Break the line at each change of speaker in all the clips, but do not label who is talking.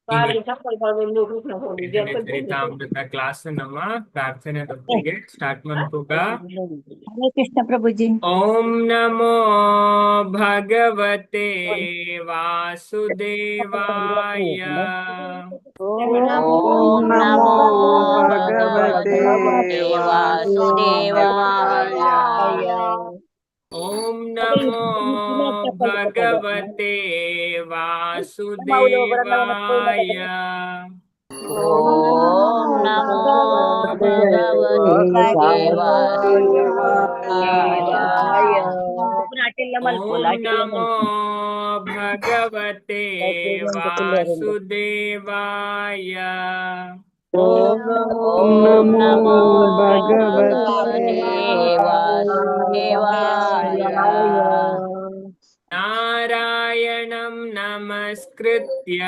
ಇಲ್ಲಿ
ಇದನ್ನೇ ಚರಿತಾಮೃತ ಕ್ಲಾಸ್ ನಮ್ಮ ಪ್ರಾರ್ಥನೆಯೊಂದಿಗೆ ಸ್ಟಾರ್ಟ್ ಮಾಡ್ಕೋಗ.
ಹರೇ ಕೃಷ್ಣ ಪ್ರಭುಜಿ.
ಓಂ ನಮೋ ಭಗವತೆ ವಾಸುದೇವಾಯ.
ಓಂ ನಮೋ ಭಗವತೆ ವಾಸುದೇವಾಯ.
ಓಂ ನಮೋ ಭಗವತೆ ವಾಸುದೇವಾಯ.
ಓಂ ನಮೋ ಭಗವತೆ ವಾಸುದೇವಾಯ.
ಓಂ ನಮೋ ಭಗವತೆ ವಾಸುದೇವಾಯ.
ಓಂ ನಮೋ ಭಗವತೆ ವಾಸುದೇವಾಯ.
ನಾರಾಯಣಂ ನಮಸ್ಕೃತ್ಯ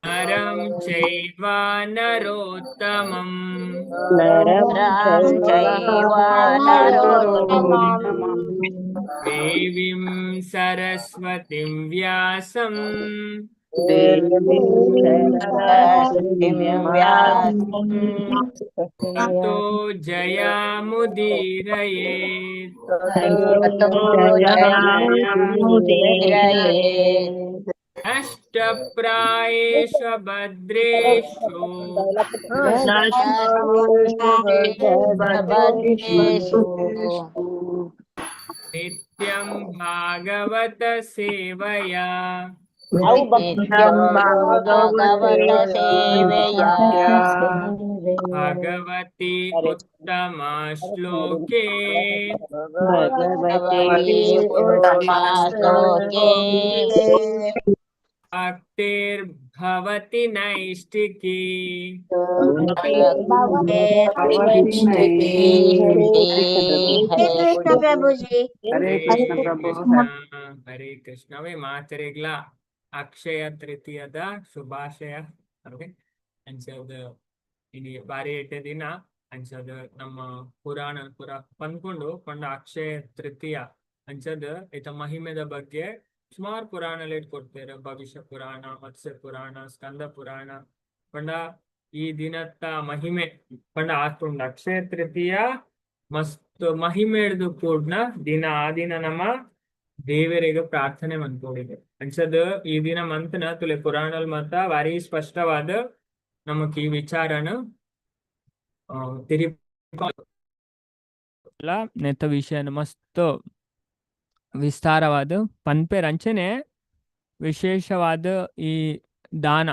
ನರಂ ಚೈವ ನರೋತ್ತಮಂ ದೇವಿಂ ಸರಸ್ವತಿಂ ವ್ಯಾಸಂ ತತೋ ಜಯಮುದೀರಯೇತ್. ಅಷ್ಟಪ್ರಾಯೇಷು ಭದ್ರೇಷು ನಿತ್ಯಂ ಭಾಗವತ ಸೇವಯಾ ಭಗವತಿ ಉತ್ತಮ ಶ್ಲೋಕೆ ಭಕ್ತಿರ್ಭವತಿ ನೈಷ್ಠಿಕಿ.
ಹರೇ ಕೃಷ್ಣ.
ಹರೇ ಕೃಷ್ಣವೇ ಮಾತರಿಗ್ಲ ಅಕ್ಷಯ ತೃತೀಯದ ಶುಭಾಶಯ. ಅಂಚದ ಇಲ್ಲಿ ಬಾರಿ ಎಡ್ಡೆ ದಿನ ಅಂಚದ ನಮ್ಮ ಪುರಾಣ ಪುರ ಪನ್ಕೊಂಡು ಕೊಂಡ ಅಕ್ಷಯ ತೃತೀಯ ಅಂಚದ ಈತ ಮಹಿಮೆದ ಬಗ್ಗೆ ಸುಮಾರು ಪುರಾಣ ಕೊಡ್ತಾರೆ. ಭವಿಷ್ಯ ಪುರಾಣ, ಮತ್ಸ್ಯ ಪುರಾಣ, ಸ್ಕಂದ ಪುರಾಣ ಪಂಡ ಈ ದಿನತ್ತ ಮಹಿಮೆ ಪಂಡ ಆತುಂಡ ಅಕ್ಷಯ ತೃತೀಯ ಮಸ್ತ್ ಮಹಿಮೆ ಹಿಡಿದು ಕೂಡ್ನ ದಿನ. ಆ ದಿನ ನಮ್ಮ ದೇವರಿಗೆ ಪ್ರಾರ್ಥನೆ ಮನ್ಕೊಂಡಿದೆ ಅನ್ಸದ್ ಈ ದಿನ ಮಂತ್ನ ತುಲೆ ಪುರಾಣಲ್ ಮತ್ತ ಭಾರಿ ಸ್ಪಷ್ಟವಾದ ನಮಕ್ ಈ ವಿಚಾರನ ನೆತ್ತ ವಿಷಯನ ಮಸ್ತ್ ವಿಸ್ತಾರವಾದ ಪನ್ಪೇರ್ ಅಂಚನೆ ವಿಶೇಷವಾದ ಈ ದಾನ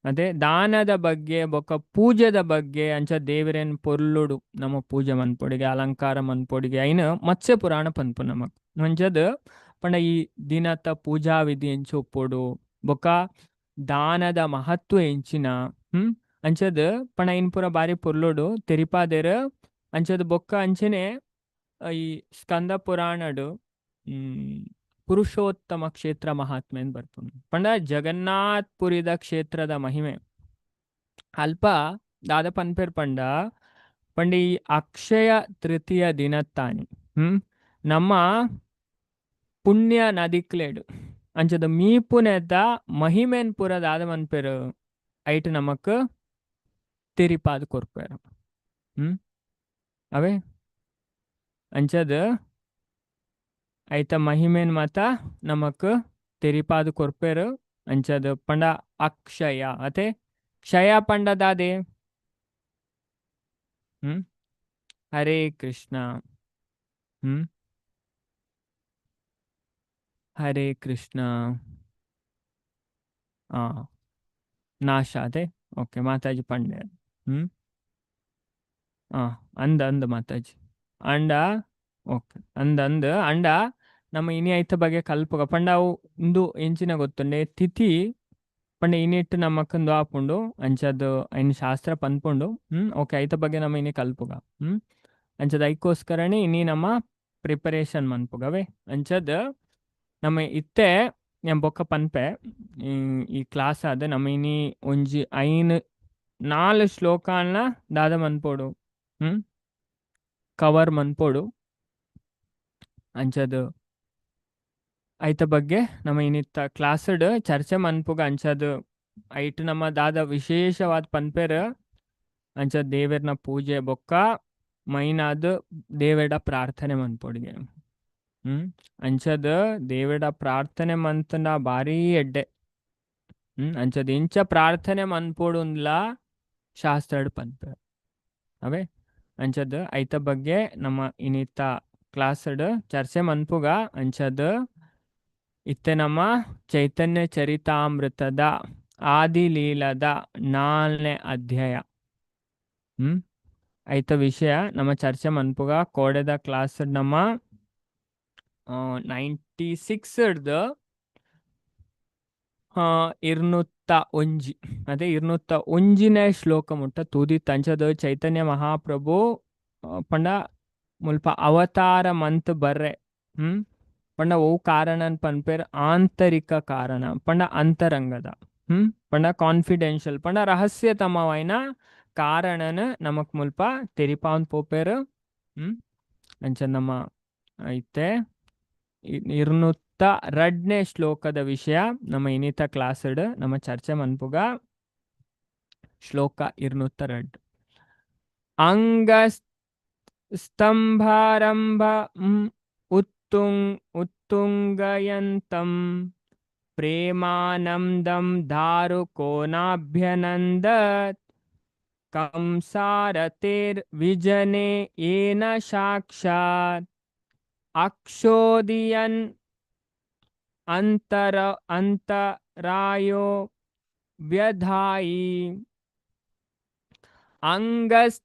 ಅದೇ ದಾನದ ಬಗ್ಗೆ ಬೊಕ್ಕ ಪೂಜೆದ ಬಗ್ಗೆ ಅಂಚ ದೇವರೇನ್ ಪೊರ್ಲುಡು ನಮ್ಮ ಪೂಜೆ ಮನ್ಪೊಡಿಗೆ ಅಲಂಕಾರ ಮನ್ಪೊಡಿಗೆ ಐನ ಮತ್ಸ್ಯ ಪುರಾಣ ಪನ್ಪು ನಮಕ್ ಮಂಚದ್ ಪಂಡ ಈ ದಿನತ ಪೂಜಾ ವಿಧಿ ಎಂಚ ಉಪ್ಪೊಡು ಬೊಕ್ಕ ದಾನದ ಮಹತ್ವ ಎಂಚಿನ ಅಂಚದ್ ಪಂಡ ಇನ್ ಪುರ ಬಾರಿ ಪೊರ್ಲುಡು ತೆರಿಪಾದೇರ್ ಅಂಚದ್ ಬೊಕ್ಕ ಅಂಚನೆ ಈ ಸ್ಕಂದ ಪುರಾಣಡು ಪುರುಷೋತ್ತಮ ಕ್ಷೇತ್ರ ಮಹಾತ್ಮೆ ಅಂತ ಬರ್ಪುಂಡು ಪಂಡ ಜಗನ್ನಾಥ್ ಪುರಿದ ಕ್ಷೇತ್ರದ ಮಹಿಮೆ ಅಲ್ಪ ದಾದ ಪನ್ಪೇರ್ ಪಂಡ ಈ ಅಕ್ಷಯ ತೃತೀಯ ದಿನತ್ತಾನಿ ನಮ್ಮ ಪುಣ್ಯ ನದಿಕ್ಲೇಡು ಅಂಚದ ಮೀಪುನೆದ ಮಹಿಮೆನ್ ಪುರ ದಾದ ಮನ್ಪೇರು ಐಟ್ ನಮಕ್ ತಿರಿಪಾದ ಕೊರ್ಪೇರು ಅವೇ ಅಂಚದ ಐತ ಮಹಿಮೇನ್ ಮಾತ ನಮಕ್ ತೆರಿಪಾದ ಕೊರ್ಪೇರು ಅಂಚದ ಪಂಡ ಅಕ್ಷಯ ಅತೆ ಕ್ಷಯ ಪಂಡ ದಾದೆ ಹರೇ ಕೃಷ್ಣ ಹರೇ ಕೃಷ್ಣ ನಾಶ ಅದೇ ಓಕೆ ಮಾತಾಜಿ ಪಂಡೆ ಅಂದ ಮಾತಾಜಿ ಅಂಡ ಓಕೆ ಅಂದ ಅಂಡ ನಮ್ಮ ಇನಿ ಐತ ಬಗ್ಗೆ ಕಲ್ಪಗ ಪಂಡ ಅವು ಇಂದು ಎಂಚಿನ ಗೊತ್ತುಂಡೆ ತಿಥಿ ಪಂಡ ಇನಿಟ್ಟು ನಮ್ಮಕ್ಕಂದು ಆಪುಂಡು ಅಂಚದು ಐನ್ ಶಾಸ್ತ್ರ ಪನ್ಪುಂಡು ಓಕೆ ಐತ ಬಗ್ಗೆ ನಮ್ಮ ಇನಿ ಕಲ್ಪುಗ ಅಂಚದ ಐಕೋಸ್ಕರನೇ ಇನಿ ನಮ್ಮ ಪ್ರಿಪರೇಷನ್ ಮನ್ಪುಗವೇ ಅಂಚದ ನಮ್ಮ ಇತ್ತೆ ഞാൻ ಬೊಕ್ಕ ಪನ್ಪೆ ಈ ಕ್ಲಾಸ್ ಆದ ನಮ್ಮ ಇನಿ ಒಂಜಿ 4 ಶ್ಲೋಕಾನ್ನ ದಾದ ಮನ್ಪೋಡು ಕವರ್ ಮನ್ಪೋಡು ಅಂಚದು ಐತ ಬಗ್ಗೆ ನಮ್ಮ ಇನ್ನಿತ್ತ ಕ್ಲಾಸ್ಡ್ ಚರ್ಚೆ ಮನ್ಪುಗ ಅಂಚದು ಐಟ್ ನಮ್ಮ ದಾದ ವಿಶೇಷವಾದ ಪನ್ಪೇರ್ ಅಂಚ ದೇವೆರ್ನ ಪೂಜೆ ಬೊಕ್ಕ ಮೈನಾದ್ ದೇವೆಡ ಪ್ರಾರ್ಥನೆ ಮನ್ಪೊಡಿಗೆ ಅಂಚದ ದೇವೆಡ ಪ್ರಾರ್ಥನೆ ಮಂತನ ಬಾರಿ ಎಡ್ಡೆ ಅಂಚದ ಇಂಚ ಪ್ರಾರ್ಥನೆ ಮನ್ಪೊಡುನ್ಲ ಶಾಸ್ತ್ರಡ್ ಪನ್ಪೇರ್ ಅವೇ ಅಂಚದ ಐತ ಬಗ್ಗೆ ನಮ್ಮ ಇನ್ನಿತ್ತ ಕ್ಲಾಸ್ಡ್ ಚರ್ಚೆ ಮನ್ಪುಗ ಅಂಚದ ಇತ್ತೆ ನಮ್ಮ ಚೈತನ್ಯ ಚರಿತಾಮೃತದ ಆದಿಲೀಲದ 4ನೇ ಅಧ್ಯಾಯ ಐತ ವಿಷಯ ನಮ್ಮ ಚರ್ಚೆ ಮನ್ಪುಗ ಕೋಡೆದ ಕ್ಲಾಸ್ ನಮ್ಮ 96 ಇರ್ನುತ್ತ ಒಂಜಿ ಅದೇ ಇರ್ನುತ್ತ ಒಂಜಿನೇ ಶ್ಲೋಕ ಮುಟ್ಟ ತೂದಿ ತಂಚದ ಚೈತನ್ಯ ಮಹಾಪ್ರಭು ಪಂಡ ಮುಲ್ಪ ಅವತಾರ ಮಂತ್ ಬರ್ರೆ ಪಂಡ ಓ ಕಾರಣನ್ ಪನ್ಪೇರ್ ಆಂತರಿಕ ಕಾರಣ ಪಂಡ ಅಂತರಂಗದ ಪಂಡ ಕಾನ್ಫಿಡೆನ್ಷಿಯಲ್ ಪಂಡ ರಹಸ್ಯತಮವೈನ ಕಾರಣನ ನಮಕ್ ಮುಲ್ಪ ತೆರಿಪಾನ್ ಪೋಪೇರ್ ಅಂಚ ನಮ್ಮ ಐತೆ ಇರ್ನುತ್ತ 2ನೇ ಶ್ಲೋಕದ ವಿಷಯ ನಮ್ಮ ಇನ್ನಿತ ಕ್ಲಾಸ್ಡ್ ನಮ್ಮ ಚರ್ಚೆ ಮನ್ಪುಗ ಶ್ಲೋಕ ಇರ್ನುತ್ತ 2 ಅಂಗ ಸ್ತಂಭಾರಂಭ ಉತ್ತುಂಗಯಂತಂ ಪ್ರೇಮಾನಂದಂ ದಾರುಕೋನಾಭ್ಯನಂದತ್ ಕಂಸಾರತೇರ್ ವಿಜನೆ ಏನ ಸಾಕ್ಷಾತ್ ಅಕ್ಷೋದಿಯನ್ ಅಂತರಾಯೋ ವ್ಯಧಾಯಿ ಅಂಗಸ್ತಮಾರಂಭಂ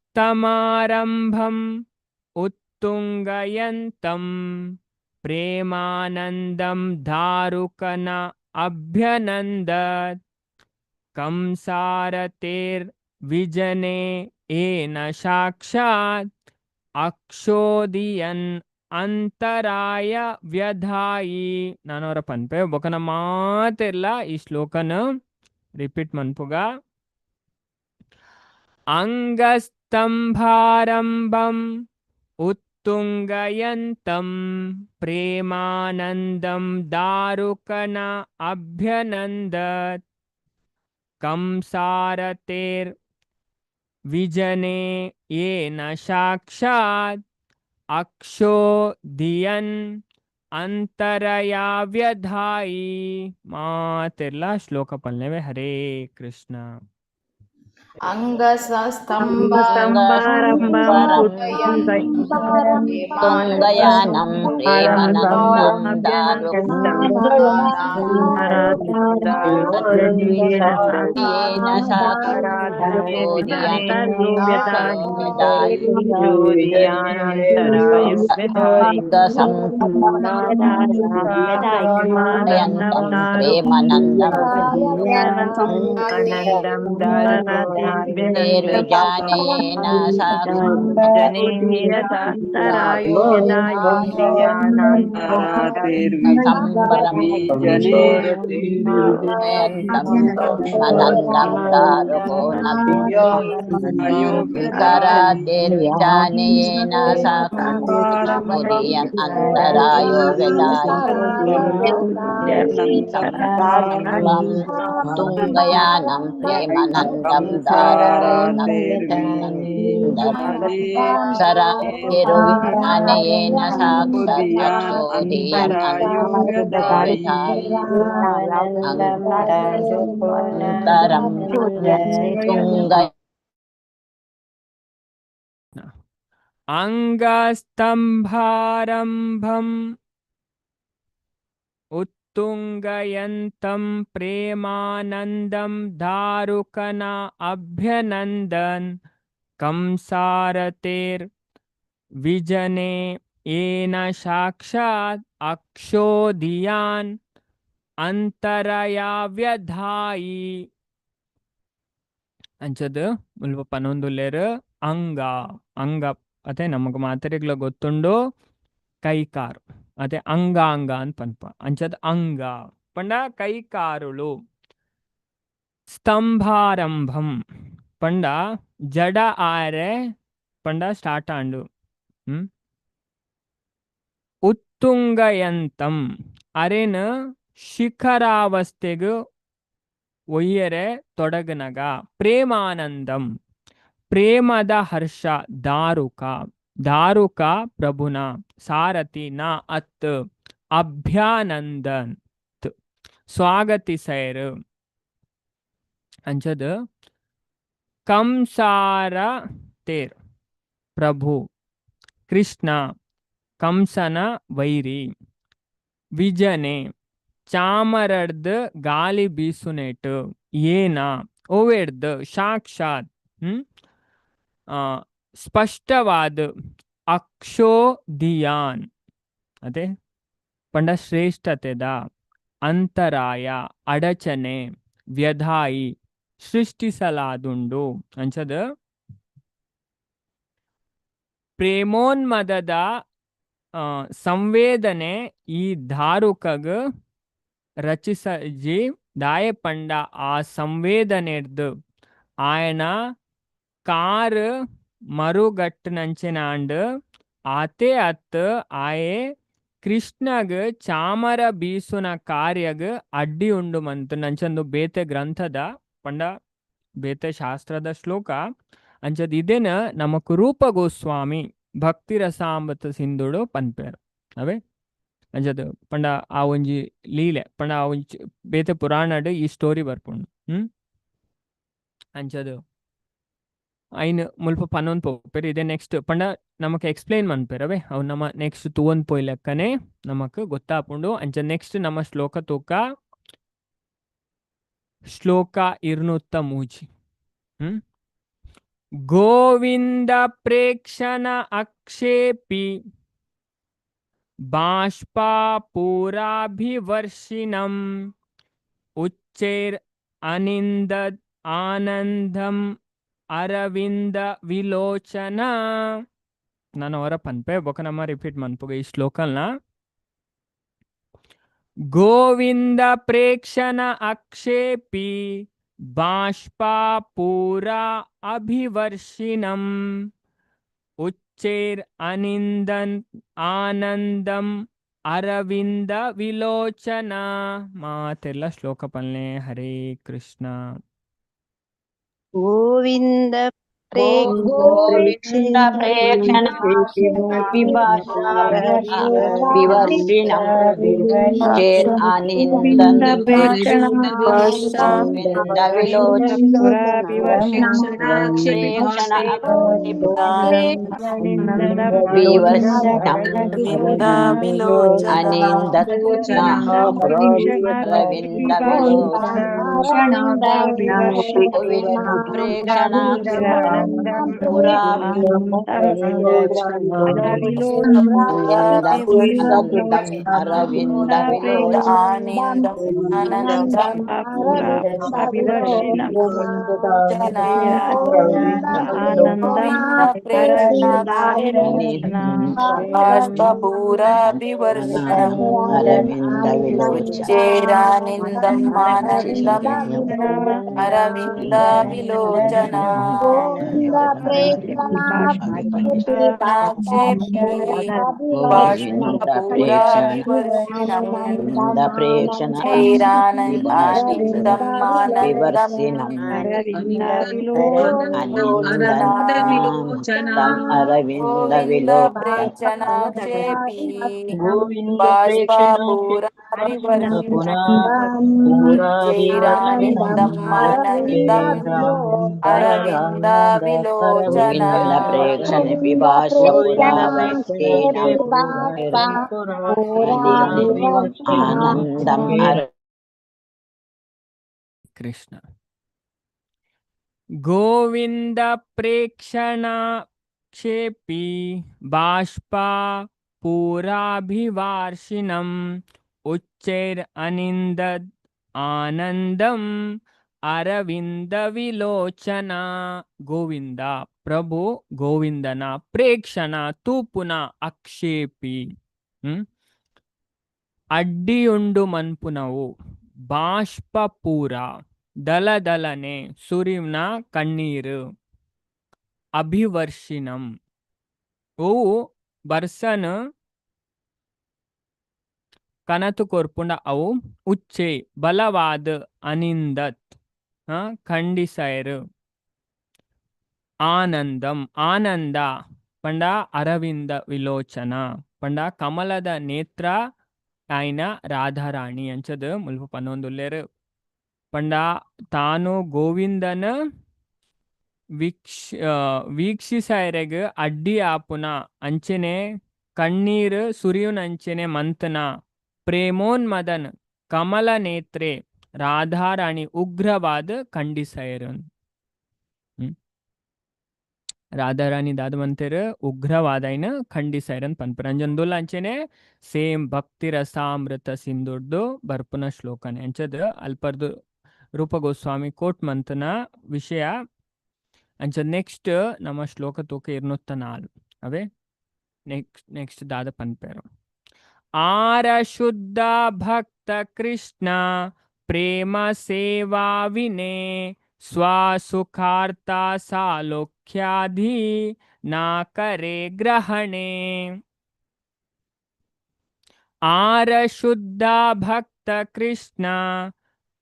ಉತ್ತುಂಗಯಂತಂ ಪ್ರೇಮಾನಂದಂ ದಾರುಕನ ಅಭ್ಯನಂದತ್ ಕಂಸಾರತೇರ್ ವಿಜನೆ ಏನ ಸಾಕ್ಷಾತ್ ಅಕ್ಷೋದಿಯನ್ ಅಂತರಾಯ ವ್ಯಧಾಯಿ ನಾನವರ ಪನ್ಪೆ ಬೊಕನ ಮಾತೆಲ್ಲ ಈ ಶ್ಲೋಕನ ರಿಪೀಟ್ ಮನ್ಪುಗ ಅಂಗಸ್ತಂಭಾರಂಭಂ ಉತ್ತುಂಗಯಂತಂ ಪ್ರೇಮಾನಂದಂ ದಾರುಕನ ಅಭ್ಯನಂದತ್ ಕಂಸಾರತೇರ್ ವಿಜನೆ ಏನ ಸಾಕ್ಷಾತ್ ಅಕ್ಷೋದಿಯನ್ ಅಂತರಯಾ ವ್ಯಧಾಯಿ ಮಾತೆಲ್ಲ ಶ್ಲೋಕ ಪಲ್ನೆವೆ. ಹರೇ ಕೃಷ್ಣ.
ತುಂಗಯಾನಂ ಪ್ರೇಮನಂದಂ ದಾರುಕೇನ ಸಾಕ್ಷಾತ್ ಪ್ರೇಮನಂದಂ ನಿರ್ವಿಜಾನೇನ ಸಂಭ್ರಮಯಂತಂ ದಾರುಕೋ ವಿಕರಾತಿರ್ವಿಜಾನೇನ ಸಾಕ್ಷಾತ್ ಅಂತರಾಯೋ ವ್ಯಧಾಯಿ ತುಂಗಯಾನಂ ಪ್ರೇಮನಂದಂ ದಾರುಕೋ ಸರಾತಿರ್ವಿಜಾನೇನ ಸಾಕ್ಷಾತ್ ಅಕ್ಷೋದಿಯನ್ ಅಂತರಂ ತುಂಗ
ಅಂಗಸ್ತಂಭಾರಂಭಂ ಉತ್ತುಂಗಯಂತಂ ಪ್ರೇಮಾನಂದಂ ದಾರುಕನ ಅಭ್ಯನಂದನ್ ಕಂಸಾರತೇರ್ ವಿಜನೆ ಏನ ಸಾಕ್ಷಾತ್ ಅಕ್ಷೋದಿಯಾನ್ ಅಂತರಯಾ ವ್ಯಧಾಯಿ ಅಂಚದು ಮುಲ್ಪ ಪನೊಂದುಲ್ಲೆರ್ ಅಂಗ ಅಂಗ ಅತೆ ನಮಗ್ ಮಾತೆರೆಗ್ಲ ಗೊತ್ತುಂಡು ಕೈಕಾರು ಅತೆ ಅಂಗಾಂಗ ಅಂತ ಪನ್ಪ ಅಂಚದ ಅಂಗ ಪಂಡ ಕೈಕಾರುಳು ಸ್ತಂಭಾರಂಭಂ ಪಂಡ ಜಡ ಆರೆ ಪಂಡ ಸ್ಟಾರ್ಟ್ ಆಂಡು ಉತ್ತುಂಗಯಂತಂ ಅರೆನ ಶಿಖರಾವಸ್ಥೆಗೆ ಒಯ್ಯರೆ ತೊಡಗನಗ ಪ್ರೇಮಾನಂದಂ ಪ್ರೇಮದ ಹರ್ಷ ದಾರುಕ ದಾರುಕ ಪ್ರಭುನ ಸಾರಥಿ ನ ಅತ್ ಅಭ್ಯಾನಂದನ್ ಸ್ವಾಗತಿಸೈರು ಅಂಚದ ಕಂಸಾರ ತೇರ್ ಪ್ರಭು ಕೃಷ್ಣ ಕಂಸನ ವೈರಿ ವಿಜನೆ ಚಾಮರಡ್ದ ಗಾಲಿ ಬೀಸುನೆಟ್ ಏನ ಓವೆಡ್ದ ಸಾಕ್ಷಾತ್ ಸ್ಪಷ್ಟವಾದ ಅಕ್ಷೋದಿಯಾನ್ ಅದೇ ಪಂಡ ಶ್ರೇಷ್ಠತೆದ ಅಂತರಾಯ ಅಡಚಣೆ ವ್ಯಧಾಯಿ ಸೃಷ್ಟಿಸಲಾದುಂಡು ಅಂಚದ ಪ್ರೇಮೋನ್ಮದದ ಸಂವೇದನೆ ಈ ಧಾರುಕಗ ರಚಿಸಜಿ ದಾಯಪಂಡ ಆ ಸಂವೇದನೆರ್ದು ఆయన ಕಾರ್ ಮರುಗಟ್ಟನಂಚಿನಾಂಡ್ ಆತೆ ಅತ್ ಆಯೆ ಕೃಷ್ಣಗ್ ಚಾಮರ ಬೀಸುನ ಕಾರ್ಯಗ್ ಅಡ್ಡಿ ಉಂಡು ಮಂತ್ ನಂಚಂದು ಬೇತೆ ಗ್ರಂಥದ ಪಂಡ ಬೇತೆ ಶಾಸ್ತ್ರದ ಶ್ಲೋಕ ಅಂಚದ್ ಇದೇನ ನಮಕ್ ರೂಪ ಗೋಸ್ವಾಮಿ ಭಕ್ತಿ ರಸಾಮೃತ ಸಿಂಧುಡು ಪನ್ಪೇರು ಅವೇ ಅಂಚದ್ ಪಂಡ ಆ ಒಂಜಿ ಲೀಲೆ ಪಂಡ ಆ ಒಂಜಿ ಬೇತೆ ಪುರಾಣಡ್ ಈ ಸ್ಟೋರಿ ಬರ್ಪುಂಡು ಅಂಚದು ಐನ್ ಮುಲ್ಪ ಪನ್ನೊಂದು ಪೋಪೇರು ಇದೇ ನೆಕ್ಸ್ಟ್ ಪಂಡ ನಮಕ್ ಎಕ್ಸ್ಪ್ಲೇನ್ ಮನ್ಪೇರವೆ ಅವು ನಮ್ಮ ನೆಕ್ಸ್ಟ್ ತೂವೊಂದು ಪೋಯ್ ಲೆಕ್ಕನೆ ನಮಕ್ ಗೊತ್ತಾಪುಂಡು ಅಂಚ ನೆಕ್ಸ್ಟ್ ನಮ್ಮ ಶ್ಲೋಕ ತೂಕ ಶ್ಲೋಕ 203 ಗೋವಿಂದ ಪ್ರೇಕ್ಷಣ ಅಕ್ಷೇಪಿ ಬಾಷ್ಪಾಪೂರಾಭಿವರ್ಷಿಣಂ ಉಚ್ಚೈರ್ ಅನಿಂದ ಆನಂದಂ ಅರವಿಂದ ವಿಲೋಚನ ನಾನು ಅವರ ಪನ್ಪೆ ಬೊಕನಮ್ಮ ರಿಪೀಟ್ ಮನ್ಪುಗ ಈ ಶ್ಲೋಕಲ್ನ ಗೋವಿಂದ ಪ್ರೇಕ್ಷಣ ಅಕ್ಷೇಪಿ ಬಾಷ್ಪಾಪೂರ ಅಭಿವರ್ಷಿಣಂ ಉಚ್ಚೈರ್ ಅನಿಂದನ್ ಆನಂದಂ ಅರವಿಂದ ವಿಲೋಚನ ಮಾತೆಲ್ಲ ಶ್ಲೋಕ ಪಲ್ನೆ ಹರೇ ಕೃಷ್ಣ
ಗೋವಿಂದ
ಗೋವಿಂದ ಪ್ರೇಕ್ಷಣ ವಿವರ್ಷಿಣಂ ಚೇರ್ ಆನಿಂದನ್ ಅರವಿಂದ ವಿಲೋಚನ ಪ್ರೇಕ್ಷಣ ವಿವರ್ಷಿಣಂ ಅನಿಂದನ್ ಅರವಿಂದ ವಿಲೋಚನ ಪ್ರೇಕ್ಷಣ ಅರವಿಂದ ವಿಲೋಚನ ಅರವಿಂದ ವಿಲೋಚನ ಗೋವಿಂದ ಪ್ರೇಕ್ಷಣ ಅರವಿಂದ ಪ್ರೇಕ್ಷಣೆ ಆನಂದಂ
ಕೃಷ್ಣ ಗೋವಿಂದ ಪ್ರೇಕ್ಷಣ ಕ್ಷೇಪಿ ಬಾಷ್ಪಾ ಪೂರಾಭಿವಾರ್ಷಿಣಂ ಉಚ್ಚೈರ್ ಅನಿಂದದ್ ಆನಂದಂ ಅರವಿಂದ ವಿಲೋಚನ ಗೋವಿಂದ ಪ್ರಭು ಗೋವಿಂದನ ಪ್ರೇಕ್ಷಣ ತೂಪುನ ಅಕ್ಷೇಪಿ ಅಡ್ಡಿಯುಂಡು ಮನ್ಪುನವು ಬಾಷ್ಪಪೂರ ದಲದಲನೆ ಸುರಿವ್ನ ಕಣ್ಣೀರು ಅಭಿವರ್ಷಿಣಂ ಓ ಬರ್ಸನ್ ಕನತು ಕೊರ್ಪುಂಡ ಅವು ಉಚ್ಚೆ ಬಲವಾದ ಅನಿಂದತ್ ಖಂಡಿಸೈರು ಆನಂದಂ ಆನಂದ ಪಂಡ ಅರವಿಂದ ವಿಲೋಚನ ಪಂಡ ಕಮಲದ ನೇತ್ರ ಆಯ್ನ ರಾಧಾರಾಣಿ ಅಂಚದು ಮುಲ್ಪ ಪನ್ನೊಂದುಲ್ಲೇರು ಪಂಡ ತಾನು ಗೋವಿಂದನ ವೀಕ್ಷಿಸೈರೆಗ್ ಅಡ್ಡಿ ಆಪುನ ಅಂಚೆನೆ ಕಣ್ಣೀರು ಸುರಿಯುನಂಚೆನೆ ಮಂತನ ಪ್ರೇಮೋನ್ಮದನ್ ಕಮಲ ನೇತ್ರೆ ರಾಧಾರಾಣಿ ಉಗ್ರವಾದ ಖಂಡಿಸೈರು ರಾಧಾರಾಣಿ ದಾದವಂತೆರು ಉಗ್ರವಾದೈನ ಖಂಡಿಸೈರನ್ ಪನ್ಪರಂಜಂದುಲ್ ಅಂಚೆನೆ ಸೇಮ್ ಭಕ್ತಿ ರಸಾಮೃತ ಸಿಂಧುಡ್ದು ಬರ್ಪುನ ಶ್ಲೋಕನೆ ಅಂಚದ ಅಲ್ಪರ್ದು ರೂಪ ಗೋಸ್ವಾಮಿ ಕೋಟ್ ಮಂತನ ವಿಷಯ ಅಂಚ ನೆಕ್ಸ್ಟ್ ನಮ್ಮ ಶ್ಲೋಕ ತೂಕ 204 ಅವೇ ನೆಕ್ಸ್ಟ್ ದಾದ ಪನ್ಪೇರು ಆರ ಶುದ್ಧ ಭಕ್ತ ಕೃಷ್ಣ ಪ್ರೇಮ ಸೇವಾ ವಿನೇ ಸ್ವಸುಖಾರ್ಥ ಸಾಲೋಕ್ಯಾಧಿ ನಾ ಕರೆ ಗ್ರಹಣೆ ಆರ ಶುದ್ಧ ಭಕ್ತ ಕೃಷ್ಣ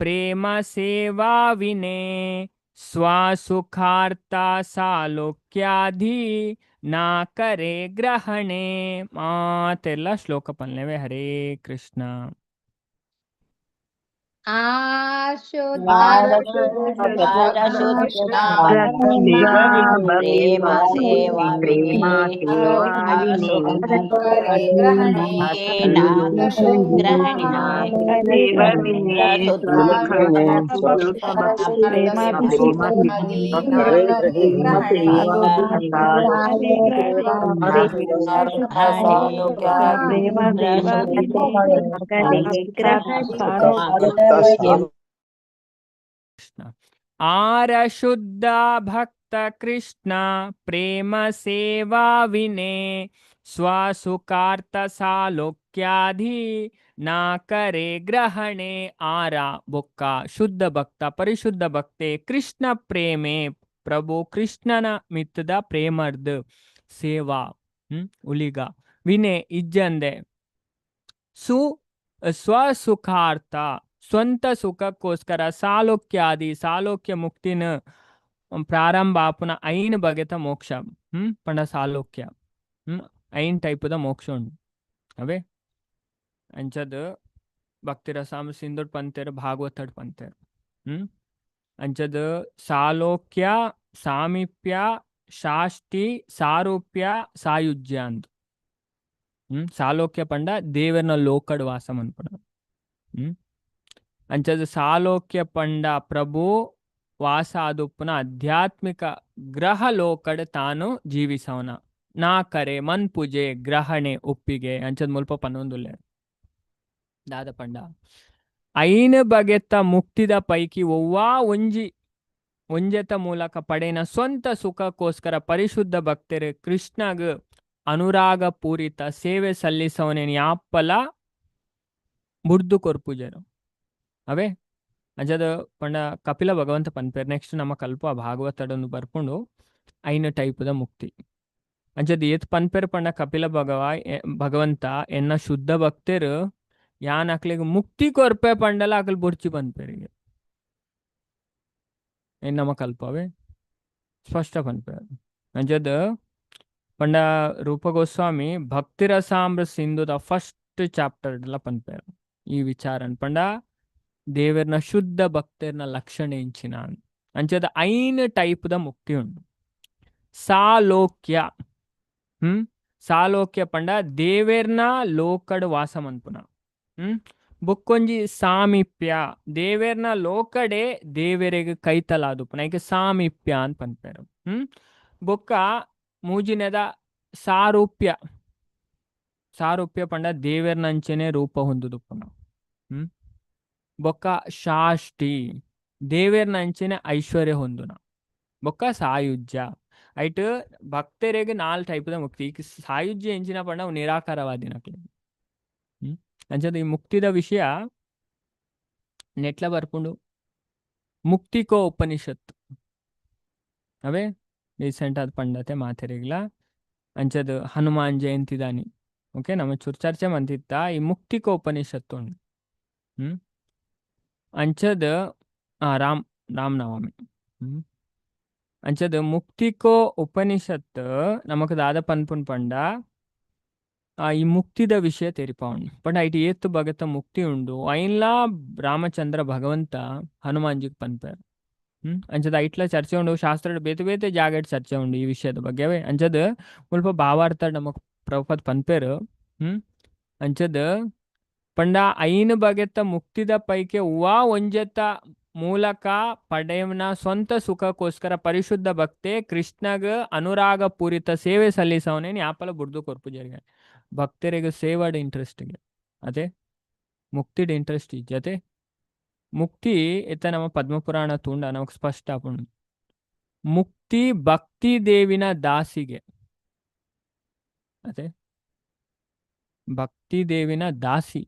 ಪ್ರೇಮ ಸೇವಾ ವಿನೇ ಸ್ವಸುಖಾರ್ಥ ಸಾಲೋಕ್ಯಾಧಿ ನಾ ಕರೆ ಗ್ರಹಣೆ ಮಾತೆಲ್ಲ ಶ್ಲೋಕ ಪಲ್ಲೆವೆ ಹರೇ ಕೃಷ್ಣ
ಪ್ರೇಮ ಸೇವಾ
ಆರ ಶುದ್ಧ ಭಕ್ತ ಕೃಷ್ಣ ಪ್ರೇಮ ಸೇವಾ ವಿನೇ ಸ್ವಸುಖಾರ್ಥ ಸಾಲೋಕ್ಯಾಧಿ ನಾ ಕರೆ ಗ್ರಹಣೆ ಆರ ಬೊಕ್ಕ ಶುದ್ಧ ಭಕ್ತ ಪರಿಶುದ್ಧ ಭಕ್ತೆ ಕೃಷ್ಣ ಪ್ರೇಮೆ ಪ್ರಭು ಕೃಷ್ಣನ ಮಿತ್ತದ ಪ್ರೇಮರ್ದು ಸೇವಾ ಉಲಿಗ ವಿನೇ ಇಜ್ಜಂದೆ ಸ್ವಸುಖಾರ್ಥ ಸ್ವಂತ ಸುಖಕ್ಕೋಸ್ಕರ ಸಾಲೋಕ್ಯ ಮುಕ್ತಿನ ಪ್ರಾರಂಭ ಆಪುನ ಐನ್ ಬಗೆತ ಮೋಕ್ಷ ಪಂಡ ಸಾಲೋಕ್ಯ ಐನ್ ಟೈಪದ ಮೋಕ್ಷ ಉಂಡು ಅವೇ ಅಂಚದ ಭಕ್ತಿ ರಸಾಮ ಸಿಂಧುಡ್ ಪಂತೇರು ಭಾಗವತಡ್ ಪಂತೇರು ಅಂಚದ ಸಾಲೋಕ್ಯ ಸಾಮೀಪ್ಯ ಶಾಷ್ಟಿ ಸಾರೂಪ್ಯ ಸಾಯುಜ್ಯ ಅಂದು ಸಾಲೋಕ್ಯ ಪಂಡ ದೇವರನ ಲೋಕಡ್ ವಾಸ ಮನ್ಪಡ ಅಂಚದ ಸಾಲೋಕ್ಯ ಪಂಡ ಪ್ರಭು ವಾಸ ಆದುಪ್ಪುನ ಆಧ್ಯಾತ್ಮಿಕ ಗ್ರಹ ಲೋಕಡ್ ತಾನು ಜೀವಿಸವನ ನಾ ಕರೆ ಮನ್ ಪೂಜೆ ಗ್ರಹಣೆ ಒಪ್ಪಿಗೆ ಅಂಚದ ಮುಲ್ಪ ಪನ್ನೊಂದುಲ್ಲೆ ದಾದ ಪಂಡ ಐನ ಬಗೆತ್ತ ಮುಕ್ತಿದ ಪೈಕಿ ಒವ್ವಾ ಒಂಜೆತ ಮೂಲಕ ಪಡೆನ ಸ್ವಂತ ಸುಖಕ್ಕೋಸ್ಕರ ಪರಿಶುದ್ಧ ಭಕ್ತರು ಕೃಷ್ಣಗ್ ಅನುರಾಗ ಪೂರಿತ ಸೇವೆ ಸಲ್ಲಿಸವನೇನು ಯಾಪ್ಪಲ ಮುರ್ದು ಕೊರ್ಪುಜರು ಅವೇ ಅಂಚದ ಪಂಡ ಕಪಿಲ ಭಗವಂತ ಪನ್ಪೇರ್ ನೆಕ್ಸ್ಟ್ ನಮ್ಮ ಕಲ್ಪ ಭಾಗವತಡನ್ನು ಬರ್ಕೊಂಡು ಐನ ಟೈಪದ ಮುಕ್ತಿ ಅಂಚದ ಏತ್ ಪನ್ಪೇರ್ ಪಂಡ ಕಪಿಲ ಭಗವಂತ ಎನ್ನ ಶುದ್ಧ ಭಕ್ತರು ಯಾನ್ ಅಕ್ಲಿಗೆ ಮುಕ್ತಿ ಕೊರ್ಪೆ ಪಂಡಲ ಅಕಲ್ ಬುಡ್ಚಿ ಪನ್ಪೇರಿಗೆ ಏನ್ ನಮ್ಮ ಕಲ್ಪವೇ ಸ್ಪಷ್ಟ ಪನ್ಪೇರ್ ಅಂಚದ ಪಂಡ ರೂಪ ಗೋಸ್ವಾಮಿ ಭಕ್ತಿ ರಸಾಮೃತ ಸಿಂಧುದ ಫಸ್ಟ್ ಚಾಪ್ಟರ್ ಎಲ್ಲ ಪನ್ಪೇರ್ ಈ ವಿಚಾರನ್ ಪಂಡ ದೇವರನ ಶುದ್ಧ ಭಕ್ತರ್ನ ಲಕ್ಷಣ ಎಂಚಿನ ಅಂಚದ ಐನ್ ಟೈಪ್ದ ಮುಕ್ತಿ ಉಂಟು ಸಾಲೋಕ್ಯ ಸಾಲೋಕ್ಯ ಪಂಡ ದೇವೇರ್ನ ಲೋಕಡ್ ವಾಸ ಮನ್ಪುನ ಬೊಕ್ಕೊಂಜಿ ಸಾಮೀಪ್ಯ ದೇವೇರ್ನ ಲೋಕಡೆ ದೇವರಿಗೆ ಕೈತಲಾದುಪುನ ಈಗ ಸಾಮೀಪ್ಯ ಅಂತ ಪನ್ಪೇರು ಬೊಕ್ಕ ಮೂಜಿನೆದ ಸಾರೂಪ್ಯ ಪಂಡ ದೇವೇರ್ನಂಚೆನೆ ರೂಪ ಹೊಂದುದುಪ್ಪುನ ಬೊಕ್ಕ ಶಾಷ್ಟಿ ದೇವೇರ್ನಂಚೆನೆ ಐಶ್ವರ್ಯ ಹೊಂದುನ ಬೊಕ್ಕ ಸಾಯುಜ್ಯ ಐಟ್ ಭಕ್ತರಿಗೆ 4 ಟೈಪದ ಮುಕ್ತಿ ಈಗ ಸಾಯುಜ್ಯ ಎಂಚಿನ ಪಂಡ ನಿರಾಕಾರವಾದಿನಕ್ಲೆ ಅಂಚದ ಈ ಮುಕ್ತಿದ ವಿಷಯ ನೆಟ್ಲ ಬರ್ಪುಂಡು ಮುಕ್ತಿಕೋ ಉಪನಿಷತ್ ಅವೇ ರೀಸೆಂಟ್ ಆದ ಪಂಡತೆ ಮಾತೆರೆಗ್ಲ ಅಂಚದ ಹನುಮಾನ್ ಜಯಂತಿ ದಾನಿ ಓಕೆ ನಮ್ಮ ಚರ್ಚೆ ಮಂತಿತ್ತ ಈ ಮುಕ್ತಿಕೋಪನಿಷತ್ತು ಉಂಡು. ಅಂಚದ ರಾಮ್ ರಾಮನವಮಿ. ಅಂಚದ ಮುಕ್ತಿಕೋ ಉಪನಿಷತ್ ನಮಕ್ ದಾದ ಪನ್ಪುನ್ ಪಂಡ ಈ ಮುಕ್ತಿದ ವಿಷಯ ತೆರಿಪ ಉಂಡು. ಪಂಡ ಐಟಿ ಏತ್ತು ಭಗತ ಮುಕ್ತಿ ಉಂಡು ಐನ್ಲಾ ರಾಮಚಂದ್ರ ಭಗವಂತ ಹನುಮಾನ್ಜಿಗ್ ಪನ್ಪೇರು. ಅಂಚದ ಐಟ್ಲ ಚರ್ಚೆ ಉಂಡು, ಶಾಸ್ತ್ರ ಬೇತೆ ಬೇತೆ ಜಾಗ ಚರ್ಚೆ ಉಂಡು ಈ ವಿಷಯದ ಬಗ್ಗೆ. ಅಂಚದ ಮುಲ್ಪ ಭಾವಾರ್ಥ ನಮಕ್ ಪ್ರಭುಪಾದ್ ಪನ್ಪೇರು. ಅಂಚದ ಪಂಡ ಐನ್ ಬಗೆತ ಮುಕ್ತಿದ ಪೈಕೆ ಉವಾ ಒಂಜೆತ ಮೂಲಕ ಪಡೆಯವನ ಸ್ವಂತ ಸುಖಕ್ಕೋಸ್ಕರ ಪರಿಶುದ್ಧ ಭಕ್ತೆ ಕೃಷ್ಣಗ ಅನುರಾಗ ಪೂರಿತ ಸೇವೆ ಸಲ್ಲಿಸವನೇನು ಯಾಪಲ ಬುಡ್ದು ಕೊರ್ಪು ಜರಿಗೆ ಭಕ್ತರಿಗೆ ಸೇವಾಡ ಇಂಟ್ರೆಸ್ಟ್ ಅದೇ ಮುಕ್ತಿಡ ಇಂಟ್ರೆಸ್ಟ್ ಜೊತೆ ಮುಕ್ತಿ ಎತ್ತ ನಮ್ಮ ಪದ್ಮಪುರಾಣ ತುಂಡ ನಮಕ್ ಸ್ಪಷ್ಟ ಆಪುಂಡು. ಮುಕ್ತಿ ಭಕ್ತಿ ದೇವಿನ ದಾಸಿಗೆ, ಅದೇ ಭಕ್ತಿ ದೇವಿನ ದಾಸಿ.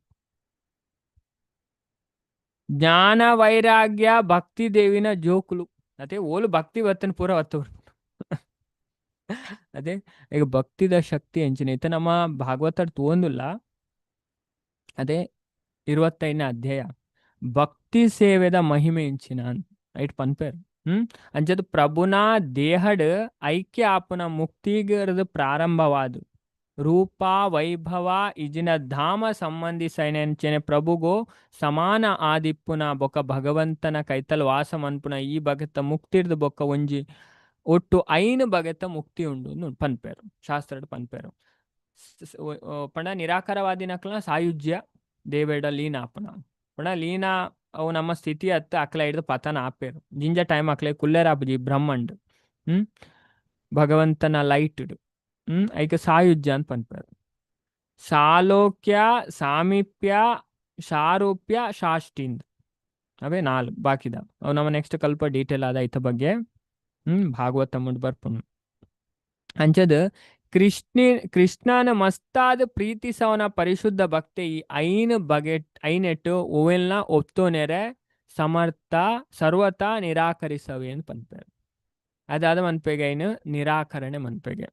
ಜ್ಞಾನ ವೈರಾಗ್ಯ ಭಕ್ತಿ ದೇವಿನ ಜೋಕುಲು. ಅದೇ ಓಲು ಭಕ್ತಿ ವತ್ತನ ಪೂರ ಒತ್ತು ಅದೇ ಈಗ ಭಕ್ತಿದ ಶಕ್ತಿ ಹೆಂಚಿನ ಇತ್ತ ನಮ್ಮ ಭಾಗವತ ತೋಂದಿಲ್ಲ. ಅದೇ 25ನೇ ಅಧ್ಯಾಯ ಭಕ್ತಿ ಸೇವೆದ ಮಹಿಮೆ ಹೆಂಚಿನ ಐಟ್ ಪನ್ಪೇರ್. ಅಂಚದ ಪ್ರಭುನ ದೇಹಡ್ ಐಕ್ಯ ಆಪುನ ಮುಕ್ತಿಗರದ ಪ್ರಾರಂಭವಾದು ರೂಪ ವೈಭವ ಇಜಿನ ಧಾಮ ಸಂಬಂಧಿಸೈನೆಂಚೆನೆ ಪ್ರಭುಗೋ ಸಮಾನ ಆದಿಪ್ಪುನ ಬೊಕ್ಕ ಭಗವಂತನ ಕೈತಲ್ ವಾಸ ಮನ್ಪುನ ಈ ಬಗೆತ ಮುಕ್ತಿರ್ದು ಬೊಕ್ಕ ಒಂಜಿ ಒಟ್ಟು ಐನು ಬಗೆತ ಮುಕ್ತಿ ಉಂಡು ಪನ್ಪೇರು ಶಾಸ್ತ್ರ ಪನ್ಪೇರು. ಪಂಡ ನಿರಾಕರವಾದಿನಕ್ಲ ಸಾಯುಜ್ಯ ದೇವೇಡ ಲೀನ ಆಪುನ ಪಂಡ ಲೀನ ಅವು ನಮ್ಮ ಸ್ಥಿತಿ ಅತ್ತ ಅಕ್ಲ ಹಿಡ್ದು ಪತನ ಆಪೇರು ಜಿಂಜ ಟೈಮ್ ಅಕ್ಲೆ ಕುಲ್ಲೇರಾಪುಜಿ ಬ್ರಹ್ಮಂಡ್ ಭಗವಂತನ ಲೈಟ್ ಐಕ ಸಾಯುಜ್ಯ ಅಂತ ಪನ್ಪೇರು. ಸಾಲೋಕ್ಯ ಸಾಮೀಪ್ಯ ಶಾರೂಪ್ಯ ಶಾಷ್ಟಿಂದ್ ಅವೇ 4 ಬಾಕಿದ ಅವು ನಮ್ಮ ನೆಕ್ಸ್ಟ್ ಕಲ್ಪ ಡೀಟೇಲ್ ಆದ ಐತ ಬಗ್ಗೆ ಭಾಗವತ ಮುಂಡ್ ಬರ್ಪುಣ್. ಅಂಚದ ಕೃಷ್ಣನ ಮಸ್ತಾದ ಪ್ರೀತಿಸವನ ಪರಿಶುದ್ಧ ಭಕ್ತಿ ಈ ಐನ್ ಬಗೆಟ್ ಐನೆಟ್ಟು ಓವೆಲ್ನ ಒತ್ತೋನೆರೆ ಸಮರ್ಥ ಸರ್ವತಾ ನಿರಾಕರಿಸವೆ ಅಂತ ಪನ್ಪೇರು. ಅದಾದ ಮನ್ಪೆಗೆ ಐನು ನಿರಾಕರಣೆ ಮನ್ಪೆಗೆ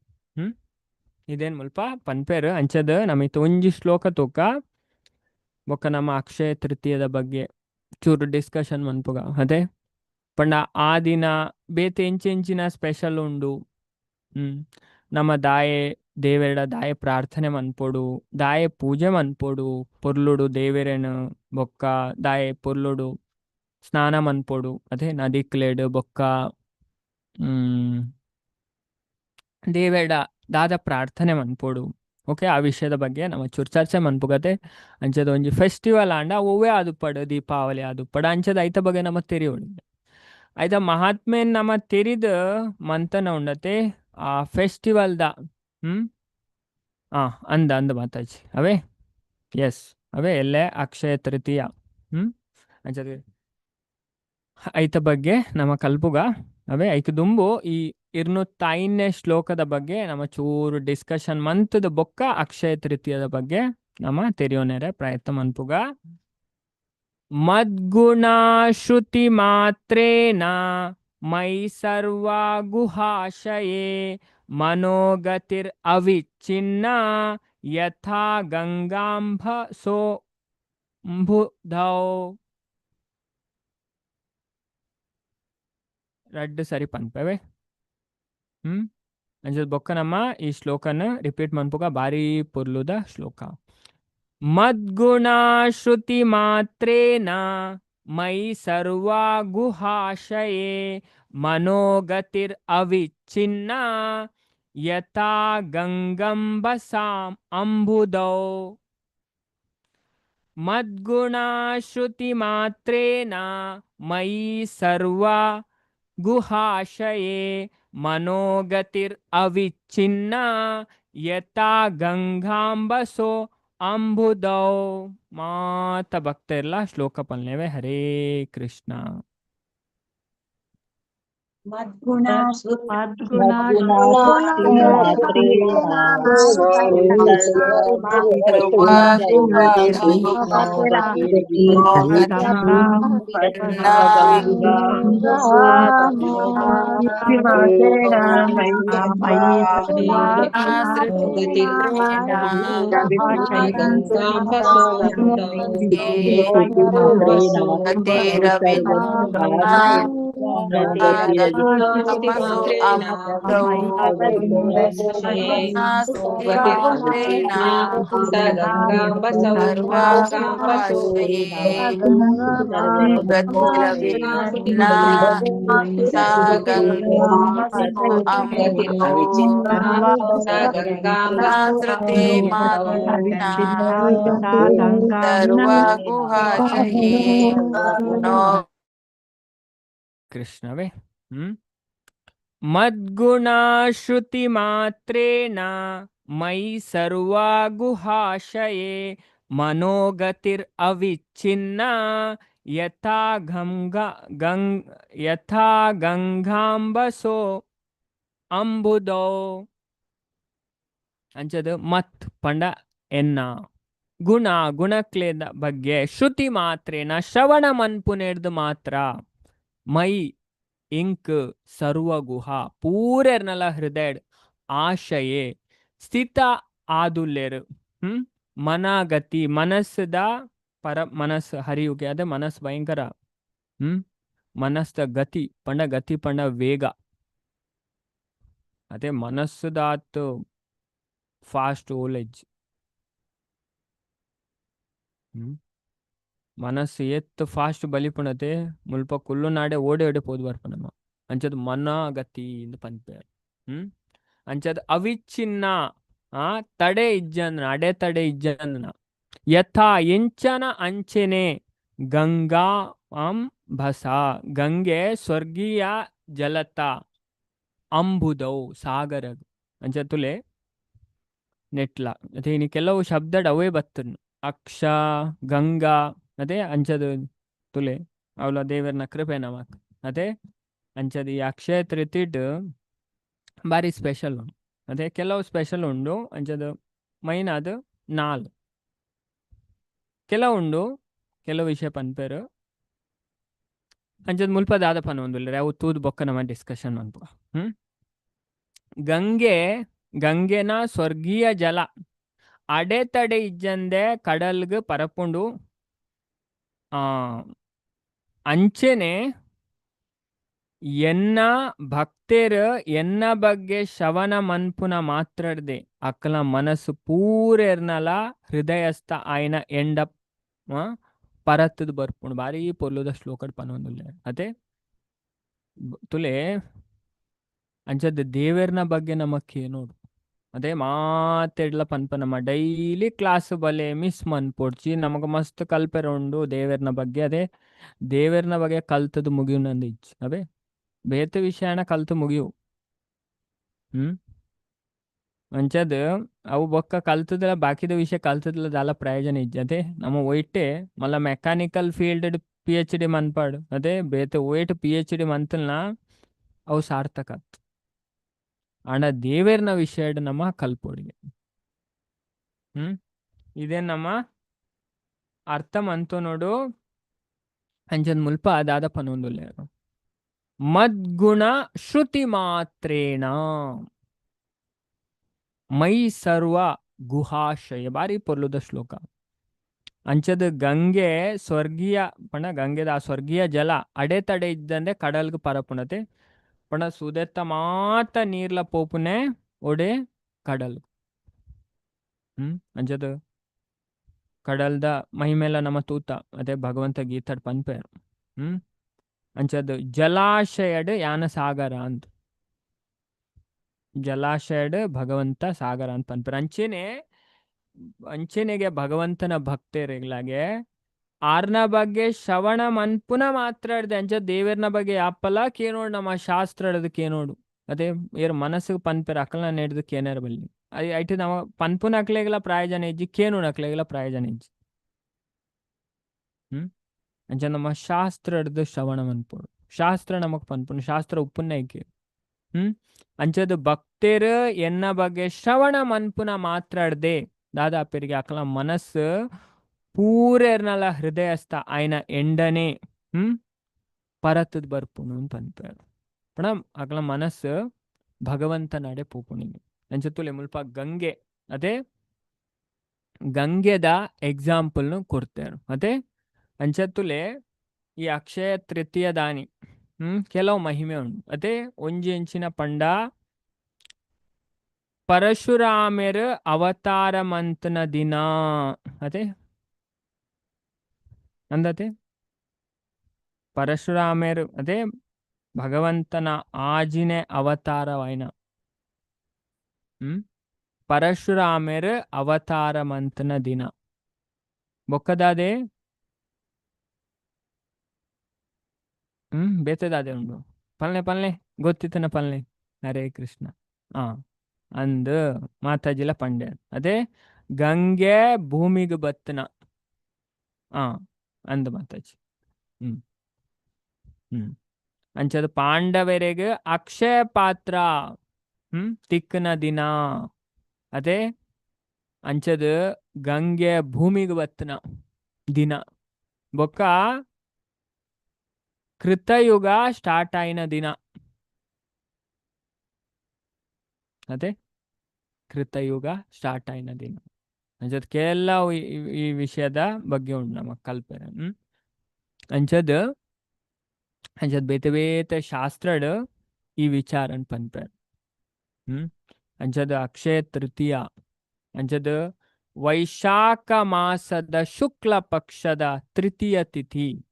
ಇದೇನು ಮುಲ್ಪ ಪನ್ಪೇರು. ಅಂಚದ ನಮಿತ್ ಒಂಜಿ ಶ್ಲೋಕ ತೂಕ ಬೊಕ್ಕ ನಮ್ಮ ಅಕ್ಷಯ ತೃತೀಯದ ಬಗ್ಗೆ ಚೂರು ಡಿಸ್ಕಷನ್ ಮನ್ಪುಗ. ಅದೇ ಪಂಡ ಆ ದಿನ ಬೇತೆ ಎಂಚಿನ ಸ್ಪೆಷಲ್ ಉಂಡು. ನಮ್ಮ ದಾಯೆ ದೇವೆರಡ ದಾಯೆ ಪ್ರಾರ್ಥನೆ ಮನ್ಪೊಡು, ದಾಯೆ ಪೂಜೆ ಮನ್ಪೊಡು, ಪೊರ್ಲುಡು ದೇವೆರೆನು ಬೊಕ್ಕ ದಾಯೆ ಪೊರ್ಲುಡು ಸ್ನಾನ ಮನ್ಪೊಡು. ಅದೇ ನದಿಕ್ಲೆಡ್ ಬೊಕ್ಕ ದೇವೆಡ ದಾದ ಪ್ರಾರ್ಥನೆ ಮನ್ಪೊಡು. ಓಕೆ ಆ ವಿಷಯದ ಬಗ್ಗೆ ನಮ್ಮ ಚರ್ಚೆ ಮನ್ಪುಗತೆ. ಅಂಚದ ಒಂಜಿ ಫೆಸ್ಟಿವಲ್ ಆಂಡ ಒವ್ವೇ ಅದು ಪಡು ದೀಪಾವಳಿ ಅದು ಪಡ ಅಂಚದ ಐತ ಬಗ್ಗೆ ನಮ್ಮ ತೆರಿ ಉಂಡೆ ಐತ ಮಹಾತ್ಮೇನ್ ನಮ್ಮ ತೆರಿದ ಮಂತನ ಉಂಡತೆ ಆ ಫೆಸ್ಟಿವಲ್ದ ಅಂದ ಮಾತಾಜಿ ಅವೇ ಎಸ್ ಅವೇ ಎಲ್ಲೇ ಅಕ್ಷಯ ತೃತೀಯ ಅಂಚದ ಐತ ಬಗ್ಗೆ ನಮ್ಮ ಕಲ್ಪುಗ ಅವೇ ಐಕ ದುಂಬು ಈ 205ನೇ ಶ್ಲೋಕದ ಬಗ್ಗೆ ನಮ್ಮ ಚೂರು ಡಿಸ್ಕಷನ್ ಮಂತದ ಬೊಕ್ಕ ಅಕ್ಷಯ ತೃತೀಯದ ಬಗ್ಗೆ ನಮ್ಮ ತೆರಿಯೋನೆರೆ ಪ್ರಯತ್ನ ಮನ್ಪುಗ. ಮದ್ಗುಣ ಶ್ರುತಿ ಮಾತ್ರೇನ ಮೈ ಸರ್ವ ಗುಹಾಶಯೇ ಮನೋಗತಿರ್ ಅವಿಚ್ಛಿನ್ನ ಯಥಾ ಗಂಗಾಂಬ ಸೋಂಬುಧೌ. ರಡ್ಡು ಸರಿ ಪನ್ಪೇವೆ ಅಂಚದ ಬೊಕ್ಕ ನಮ್ಮ ಈ ಶ್ಲೋಕನ ರಿಪೀಟ್ ಮನ್ಪುಗ ಬಾರಿ ಪೊರ್ಲುದ ಶ್ಲೋಕ. ಮದ್ಗುಣ ಶ್ರುತಿ ಮಾತ್ರೇನ ಮೈ ಸರ್ವ ಗುಹಾಶಯೇ ಮನೋಗತಿರ್ ಅವಿಚ್ಛಿನ್ನ ಯಥಾ ಗಂಗಂಬ ಅಂಬುಧೌ. ಮದ್ಗುಣ ಶ್ರುತಿ ಮಾತ್ರೇನ ಮೈ ಸರ್ವ ಗುಹಾಶಯೇ ಮನೋಗತಿರ್ ಅವಿಚ್ಛಿನ್ನ ಯಥಾ ಗಂಗಾಂಬಸೋ ಅಂಬುಧೌ. ಮಾತ ಭಕ್ತ ಎಲ್ಲ ಶ್ಲೋಕ ಪಲ್ನೇವೆ. ಹರೇ ಕೃಷ್ಣ.
ಮದ್ಗುಣಾಶ್ರುತಿ ಮಾತ್ರೇಣ
ಕೃಷ್ಣವೇ ಮದ್ಗುಣಾಶ್ರುತಿ ಮಾತ್ರೇಣ ಮೈ ಸರ್ವಾ ಗುಹಾಶಯೇ ಮನೋಗತಿರ್ ಅವಿಚ್ಛಿನ್ನ ಯಥಾ ಗಂಗಾಂಬಸೋ ಅಂಬುದೋ ಅಂಚದು ಮತ್ ಪಂಡ ಎನ್ನ ಗುಣಕ್ಲೇದ ಬಗ್ಗೆ ಶ್ರುತಿ ಮಾತ್ರೇನ ಶ್ರವಣ ಮನ್ಪುನೆರ್ದು ಮಾತ್ರ ಮೈ ಇಂಕ್ ಸರ್ವಗುಹ ಪೂರೆರ್ನಲ ಹೃದಯ ಆಶಯೇ ಸ್ಥಿತ ಆದುಲ್ಲೆರು ಮನಗತಿ ಮನಸ್ಸದ ಮನಸ್ಸು ಹರಿಯುಗೆ ಅದೇ ಮನಸ್ಸು ಭಯಂಕರ ಮನಸ್ಸದ ಗತಿ ಪಂಡ ವೇಗ ಅದೇ ಮನಸ್ಸುದಾತ್ ಫಾಸ್ಟ್ ಓಲೇಜ್ ಮನಸ್ಸು ಎತ್ತು ಫಾಸ್ಟ್ ಬಲಿಪುಣತೆ ಮುಲ್ಪ ಕುಲ್ಲು ನಾಡೆ ಓಡೆ ಪೋದು ಬರ್ಪನಮ್ಮ ಅಂಚದು ಮನ ಗತಿ ಪಂಪೇರ್ ಅಂಚದು ಅವಿಚ್ಛಿನ್ನ ತಡೆ ಇಜ್ಜಂದನ ಅಡೆ ತಡೆ ಇಜ್ಜಂದನ ಯಥಾ ಎಂಚನ ಅಂಚೆನೆ ಗಂಗಾ ಭಸ ಗಂಗೆ ಸ್ವರ್ಗೀಯ ಜಲತ ಅಂಬುದೌ ಸಾಗರ ಅಂಚ ತುಲೆ ನೆಟ್ಲ ಅದೇ ಇನ್ನು ಕೆಲವು ಶಬ್ದಡ್ ಅವೇ ಬತ್ತನು ಅಕ್ಷ ಗಂಗಾ ಅದೇ ಅಂಚದು ತುಲೆ ಅವಳ ದೇವರನ ಕೃಪೆ ನಮಕ್ ಅದೇ ಅಂಚದು ಈ ಅಕ್ಷಯ ತೃತೀಡ್ ಬಾರಿ ಸ್ಪೆಷಲ್ ಉಂಡು ಅದೇ ಕೆಲವು ಸ್ಪೆಷಲ್ ಉಂಡು ಅಂಚದು ಮೈನ್ ಅದು ಕೆಲವು ಉಂಡು ಕೆಲವು ವಿಷಯ ಪನ್ಪೇರು ಅಂಚದು ಮುಲ್ಪ ದಾದ ಪನ ಒಂದುಲ್ಲೆ ಅವು ತೂದು ಬೊಕ್ಕ ನಮ್ಮ ಡಿಸ್ಕಷನ್ ಅನ್ಪ ಗಂಗೆನ ಸ್ವರ್ಗೀಯ ಜಲ ಅಡೆತಡೆ ಇಜ್ಜಂದೆ ಕಡಲ್ಗ್ ಪರಪುಂಡು ಅಂಚೆನೆ ಎನ್ನ ಭಕ್ತರು ಎನ್ನ ಬಗ್ಗೆ ಶವನ ಮನ್ಪುನ ಮಾತ್ರಡ್ದೆ ಅಕ್ಕಲ ಮನಸ್ಸು ಪೂರೆರ್ನಲ ಹೃದಯಸ್ಥ ಆಯ್ನ ಎಂಡ ಪರತ್ತದು ಬರ್ಪುಂಡು ಬಾರಿ ಪೊರ್ಲುದ ಶ್ಲೋಕಡ್ ಪನೊಂದುಲ್ಲೆ ಅದೇ ತುಲೆ ಅಂಚದ ದೇವರ್ನ ಬಗ್ಗೆ ನಮಕ್ಕೆ ನೋಡು ಅದೇ ಮಾತೆಡ್ಲ ಪನ್ಪ ನಮ್ಮ ಡೈಲಿ ಕ್ಲಾಸ್ ಬಲೆ ಮಿಸ್ ಮನ್ಪೊಡ್ಚಿ ನಮಗ ಮಸ್ತ್ ಕಲ್ಪೆರ ಉಂಡು ದೇವರ್ನ ಬಗ್ಗೆ ಅದೇ ದೇವರ್ನ ಬಗ್ಗೆ ಕಲ್ತದು ಮುಗಿಯು ನಂದು ಇಚ್ಚು ಅದೇ ಬೇತ ವಿಷಯನ ಕಲ್ತು ಮುಗಿಯು ಅಂಚದ ಅವು ಬೊಕ್ಕ ಕಲ್ತದಲ್ಲ ಬಾಕಿದ ವಿಷಯ ಕಲ್ತದಲ್ಲ ದಾಲ ಪ್ರಯೋಜನ ಇಜ್ಜದೆ ನಮ್ಮ ಒಯ್ಟೆ ಮಲ್ಲ ಮೆಕ್ಯಾನಿಕಲ್ ಫೀಲ್ಡ್ PhD ಮನ್ಪಾಡು ಅದೇ ಬೇತ ಒಯ್ಟ್ PhD ಮಂತಲ್ನ ಅವು ಸಾರ್ಥಕ ಆಂಡ ದೇವೇರ್ನ ವಿಷಯ ನಮ್ಮ ಕಲ್ಪೊಡಿಗೆ ಇದೇ ನಮ್ಮ ಅರ್ಥ ಮಂತು ನೋಡು ಅಂಚನ್ ಮುಲ್ಪ ಅದಾದ ಪನೊಂದುಲ್ಲೆ ಮದ್ಗುಣ ಶ್ರುತಿ ಮಾತ್ರೇಣ ಮೈ ಸರ್ವ ಗುಹಾಶಯ ಬಾರಿ ಪೊರ್ಲುದ ಶ್ಲೋಕ ಅಂಚದ ಗಂಗೆ ಸ್ವರ್ಗೀಯ ಪಣ ಗಂಗೆದ ಆ ಸ್ವರ್ಗೀಯ ಜಲ ಅಡೆತಡೆ ಇದ್ದಂದೆ ಕಡಲ್ಗ್ ಪರಪುಣತೆ ಪಣ ಸುದೆತ್ತ ಮಾತ ನೀರ್ಲ ಪೋಪುನೆ ಒಡೆ ಕಡಲ್ ಅಂಚದ ಕಡಲ್ದ ಮಹಿಮೇಲ ನಮ್ಮ ತೂತ ಅದೇ ಭಗವಂತ ಗೀತಡ್ ಪನ್ಪೇರು ಅಂಚದ ಜಲಾಶಯಡ್ ಯಾನ ಸಾಗರ ಅಂತ ಜಲಾಶಯಡ್ ಭಗವಂತ ಸಾಗರ ಅಂತ ಪನ್ಪೇರು ಅಂಚೆನೆಗೆ ಭಗವಂತನ ಭಕ್ತರಿಗ್ಲಾಗೆ ಆರ್ನ ಬಗ್ಗೆ ಶ್ರವಣ ಮನ್ಪುನ ಮಾತಾಡ್ದೆ ಅಂಚ ದೇವರ್ನ ಬಗ್ಗೆ ಯಾಪಲ ಕೇನೋಡು ನಮ್ಮ ಶಾಸ್ತ್ರ ಕೇನೋಡು ಅದೇ ಏರ್ ಮನಸ್ಸಿಗೆ ಪನ್ಪೇರು ಅಕಲ್ನ ನೆಡ್ದು ಕೇನಾರ ಬಲ್ಲಿ ಅದು ಐಟು ನಮ್ಮ ಪನ್ಪುನ ಅಕ್ಲೆಗೆಲ್ಲ ಪ್ರಾಯೋಜನ ಇಜ್ಜಿ ಕೇನೋಡು ಅಕ್ಲೆಗೆಲ್ಲ ಪ್ರಾಯೋಜನ ಇಜ್ಜಿ ಅಂಚ ನಮ್ಮ ಶಾಸ್ತ್ರ ಶ್ರವಣ ಮನ್ಪೋಡು ಶಾಸ್ತ್ರ ನಮಕ್ ಪನ್ಪುನು ಶಾಸ್ತ್ರ ಉಪ್ಪುನ್ನೈಕೆ ಅಂಚದು ಭಕ್ತರು ಎನ್ನ ಬಗ್ಗೆ ಶ್ರವಣ ಮನ್ಪುನ ಮಾತಾಡ್ದೆ ದಾದಾಪೆರಿಗೆ ಅಕಲ ಮನಸ್ಸು ಪೂರೆರ್ನಲ ಹೃದಯಸ್ಥ ಆಯ್ನ ಎಂಡನೆ ಪರತದ್ ಬರ್ಪುನು ಅಂತ ಪನ್ಪೇರು ಪಣ ಅಕಲ ಮನಸ್ಸು ಭಗವಂತ ನಡೆ ಪೂಪುಣಿಗೆ ಅಂಚತ್ತುಲೆ ಮುಲ್ಪ ಗಂಗೆ ಅದೇ ಗಂಗೆದ ಎಕ್ಸಾಂಪಲ್ನು ಕೊಡ್ತೇರು ಅದೇ ಅಂಚತ್ತುಲೆ ಈ ಅಕ್ಷಯ ತೃತೀಯ ದಾನಿ ಕೆಲವು ಮಹಿಮೆ ಉಂಟು ಅದೇ ಒಂಜಿ ಎಂಚಿನ ಪಂಡ ಪರಶುರಾಮೆರ್ ಅವತಾರ ಮಂತನ ದಿನ ಅದೇ ಅಂದತೆ ಪರಶುರಾಮೆರ್ ಅದೇ ಭಗವಂತನ ಆಜಿನೆ ಅವತಾರವಾಯ್ನ ಪರಶುರಾಮೆರ್ ಅವತಾರ ಮಂತನ ದಿನ ಬೊಕ್ಕದಾದೆ ಬೇತದಾದೆ ಉಂಡು ಪಲ್ಲೆ ಪಲ್ಲೆ ಗೊತ್ತಿತ್ತನ ಪಲ್ಲೆ ಹರೇ ಕೃಷ್ಣ ಅಂದ್ ಮಾತಾಜಿಲ ಪಂಡೆ ಅದೇ ಗಂಗೆ ಭೂಮಿಗೆ ಬತ್ತನ ಅಂದ್ ಮಾತಾಜಿ ಅಂಚದ ಪಾಂಡವರಿಗೆ ಅಕ್ಷಯ ಪಾತ್ರ ತಿಕ್ಕನ ದಿನ ಅದೇ ಅಂಚದ ಗಂಗೆ ಭೂಮಿಗೆ ಬತ್ತನ ದಿನ ಬೊಕ್ಕ ಕೃತಯುಗ ಸ್ಟಾರ್ಟ್ ಆಯ್ನ ದಿನ ಅದೇ ಕೃತಯುಗ ಸ್ಟಾರ್ಟ್ ಆಯ್ನ ದಿನ ಅಂಚದ ಕೆಲ ಈ ವಿಷಯದ ಬಗ್ಗೆ ಉಂಟು ನಮಕ್ ಕಲ್ಪನೆ ಅಂಚದ ಬೇತೆ ಬೇತೆ ಶಾಸ್ತ್ರಡ್ ಈ ವಿಚಾರನ್ ಪನ್ಪೇರ್ ಅಂಚದ ಅಕ್ಷಯ ತೃತೀಯ ಅಂಚದ ವೈಶಾಖ ಮಾಸದ ಶುಕ್ಲ ಪಕ್ಷದ ತೃತೀಯ ತಿಥಿ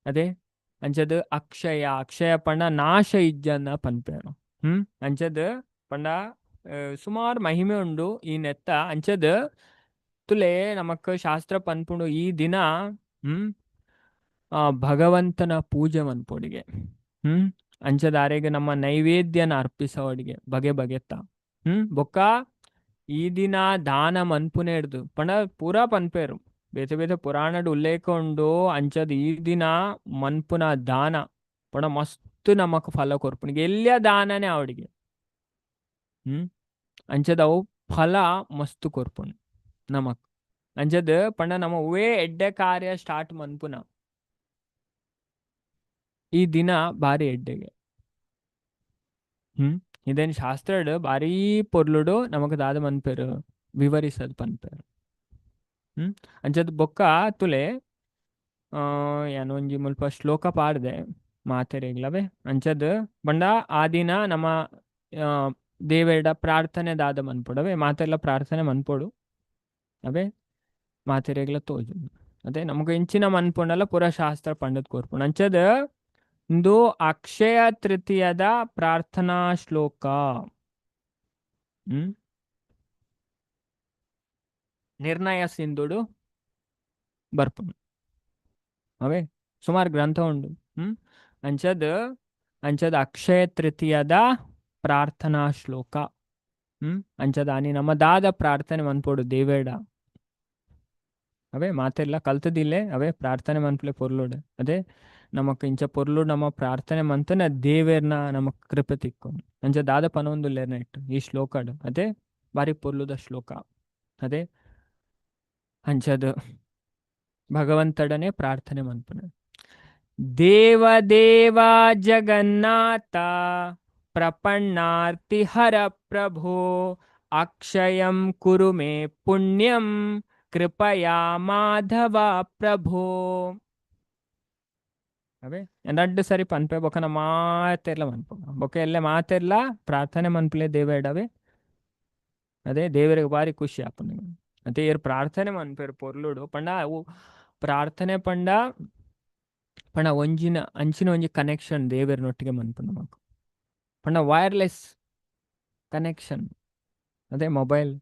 ಅದೇ ಅಂಚದ ಅಕ್ಷಯ ಪಂಡ ನಾಶ ಇಜ್ಜನ್ನ ಪನ್ಪೇರು ಅಂಚದ ಪಂಡ ಸುಮಾರು ಮಹಿಮೆ ಉಂಡು ಈ ನೆತ್ತ ಅಂಚದ ತುಲೆ ನಮಕ್ ಶಾಸ್ತ್ರ ಪನ್ಪುಂಡು ಈ ದಿನ ಭಗವಂತನ ಪೂಜೆ ಮನ್ಪೊಡಿಗೆ ಅಂಚದ ಆರೆಗೆ ನಮ್ಮ ನೈವೇದ್ಯನ ಅರ್ಪಿಸೋಡಿಗೆ ಬಗೆ ಬಗೆತ್ತ ಬೊಕ್ಕ ಈ ದಿನ ದಾನ ಮನ್ಪುನೆ ಹಿಡ್ದು ಪಂಡ ಪೂರಾ ಪನ್ಪೇರು ಬೇತೆ ಬೇತೆ ಪುರಾಣಡ್ ಉಲ್ಲೇಖ ಉಂಡು ಅಂಚದ ಈ ದಿನ ಮನ್ಪುನ ದಾನ ಪಂಡ ಮಸ್ತ್ ನಮಕ್ ಫಲ ಕೊರ್ಪುಣಿಗೆ ಎಲ್ಲಿಯ ದಾನನೇ ಅವಡಿಗೆ ಅಂಚದ ಅವು ಫಲ ಮಸ್ತ್ ಕೊರ್ಪುಣು ನಮಕ್ ಅಂಚದ ಪಂಡ ನಮ್ಮ ಉವೇ ಎಡ್ಡೆ ಕಾರ್ಯ ಸ್ಟಾರ್ಟ್ ಮನ್ಪುನ ಈ ದಿನ ಬಾರಿ ಎಡ್ಡೆಗೆ ಇದೇನ್ ಶಾಸ್ತ್ರಡ್ ಬಾರಿ ಪೊರ್ಲುಡು ನಮಕ್ ದಾದ ಮನ್ಪೇರು ವಿವರಿಸದ್ ಪನ್ಪೇರು ಅಂಚದ ಬೊಕ್ಕ ತುಲೆ ಏನೊಂಜಿ ಮುಲ್ಪ ಶ್ಲೋಕ ಪಾಡ್ದೆ ಮಾತೆರೆಗ್ಲವೆ ಅಂಚದ ಬಂಡ ಆ ದಿನ ನಮ್ಮ ದೇವೇಡ ಪ್ರಾರ್ಥನೆ ದಾದ ಮನ್ಪೊಡವೆ ಮಾತೆಲ್ಲ ಪ್ರಾರ್ಥನೆ ಮನ್ಪೊಡು ಅವೇ ಮಾತೆರೆಗ್ಲ ತೋಜು ಅದೇ ನಮಗ ಇಂಚಿನ ಮನ್ಪೊಂಡಲ್ಲ ಪುರ ಶಾಸ್ತ್ರ ಪಂಡದ್ ಕೋರ್ಪುಂಡು ಅಂಚದ ಇಂದು ಅಕ್ಷಯ ತೃತೀಯದ ಪ್ರಾರ್ಥನಾ ಶ್ಲೋಕ ನಿರ್ಣಯ ಸಿಂಧುಡು ಬರ್ಪುಂಡು ಅವೇ ಸುಮಾರು ಗ್ರಂಥ ಉಂಡು ಅಂಚದ ಅಕ್ಷಯ ತೃತೀಯದ ಪ್ರಾರ್ಥನಾ ಶ್ಲೋಕ ಅಂಚದ ಆನಿ ನಮ್ಮ ದಾದ ಪ್ರಾರ್ಥನೆ ಮನ್ಪೋಡು ದೇವೇಡ ಅವೇ ಮಾತೆಲ್ಲ ಕಲ್ತದಿಲ್ಲೇ ಅವೇ ಪ್ರಾರ್ಥನೆ ಮನ್ಪಲೆ ಪೊರ್ಲುಡು ಅದೇ ನಮಕ್ ಇಂಚ ಪೊರ್ಲುಡು ನಮ್ಮ ಪ್ರಾರ್ಥನೆ ಮಂತನ ದೇವೇರ್ನ ನಮಕ್ ಕೃಪೆ ತಿಕ್ಕೊಂಡು ಅಂಚ ದಾದ ಪನೊಂದುಲ್ಲೇರ್ನ ಇಟ್ಟು ಈ ಶ್ಲೋಕಡ್ ಅದೇ ಬಾರಿ ಪೊರ್ಲುದ ಶ್ಲೋಕ ಅದೇ ಅಂಚದ ಭಗವಂತಡನೆ ಪ್ರಾರ್ಥನೆ ಮನ್ಪುನ ದೇವ ಜಗನ್ನಾಥ ಪ್ರಪನ್ನಾರ್ತಿ ಹರ ಪ್ರಭೋ ಅಕ್ಷಯಂ ಕುರು ಮೇ ಪುಣ್ಯಂ ಕೃಪಯಾ ಮಾಧವ ಪ್ರಭೋ ಅವೇ ಎರಡು ಸರಿ ಪನ್ಪೆ ಬೊಕನ ಮಾತೆರ್ಲ ಮನ್ಪ ಬೊಕ ಎಲ್ಲ ಮಾತೆರ್ಲ ಪ್ರಾರ್ಥನೆ ಮನ್ಪಲೆ ದೇವೇಡವೆ ಅದೇ ದೇವರಿಗೆ ಬಾರಿ ಖುಷಿ ಆಪುಂಡು ಅದೇ ಏರ್ ಪ್ರಾರ್ಥನೆ ಮನ್ಪೇರು ಪೊರ್ಲುಡು ಪಂಡ ಅವು ಪ್ರಾರ್ಥನೆ ಪಂಡ ಅಂಚಿನ ಒಂಜಿ ಕನೆಕ್ಷನ್ ದೇವರನೊಟ್ಟಿಗೆ ಮನ್ಪುಂಡು ನಮಕ್ ಪಂಡ ವೈರ್ಲೆಸ್ ಕನೆಕ್ಷನ್ ಅದೇ ಮೊಬೈಲ್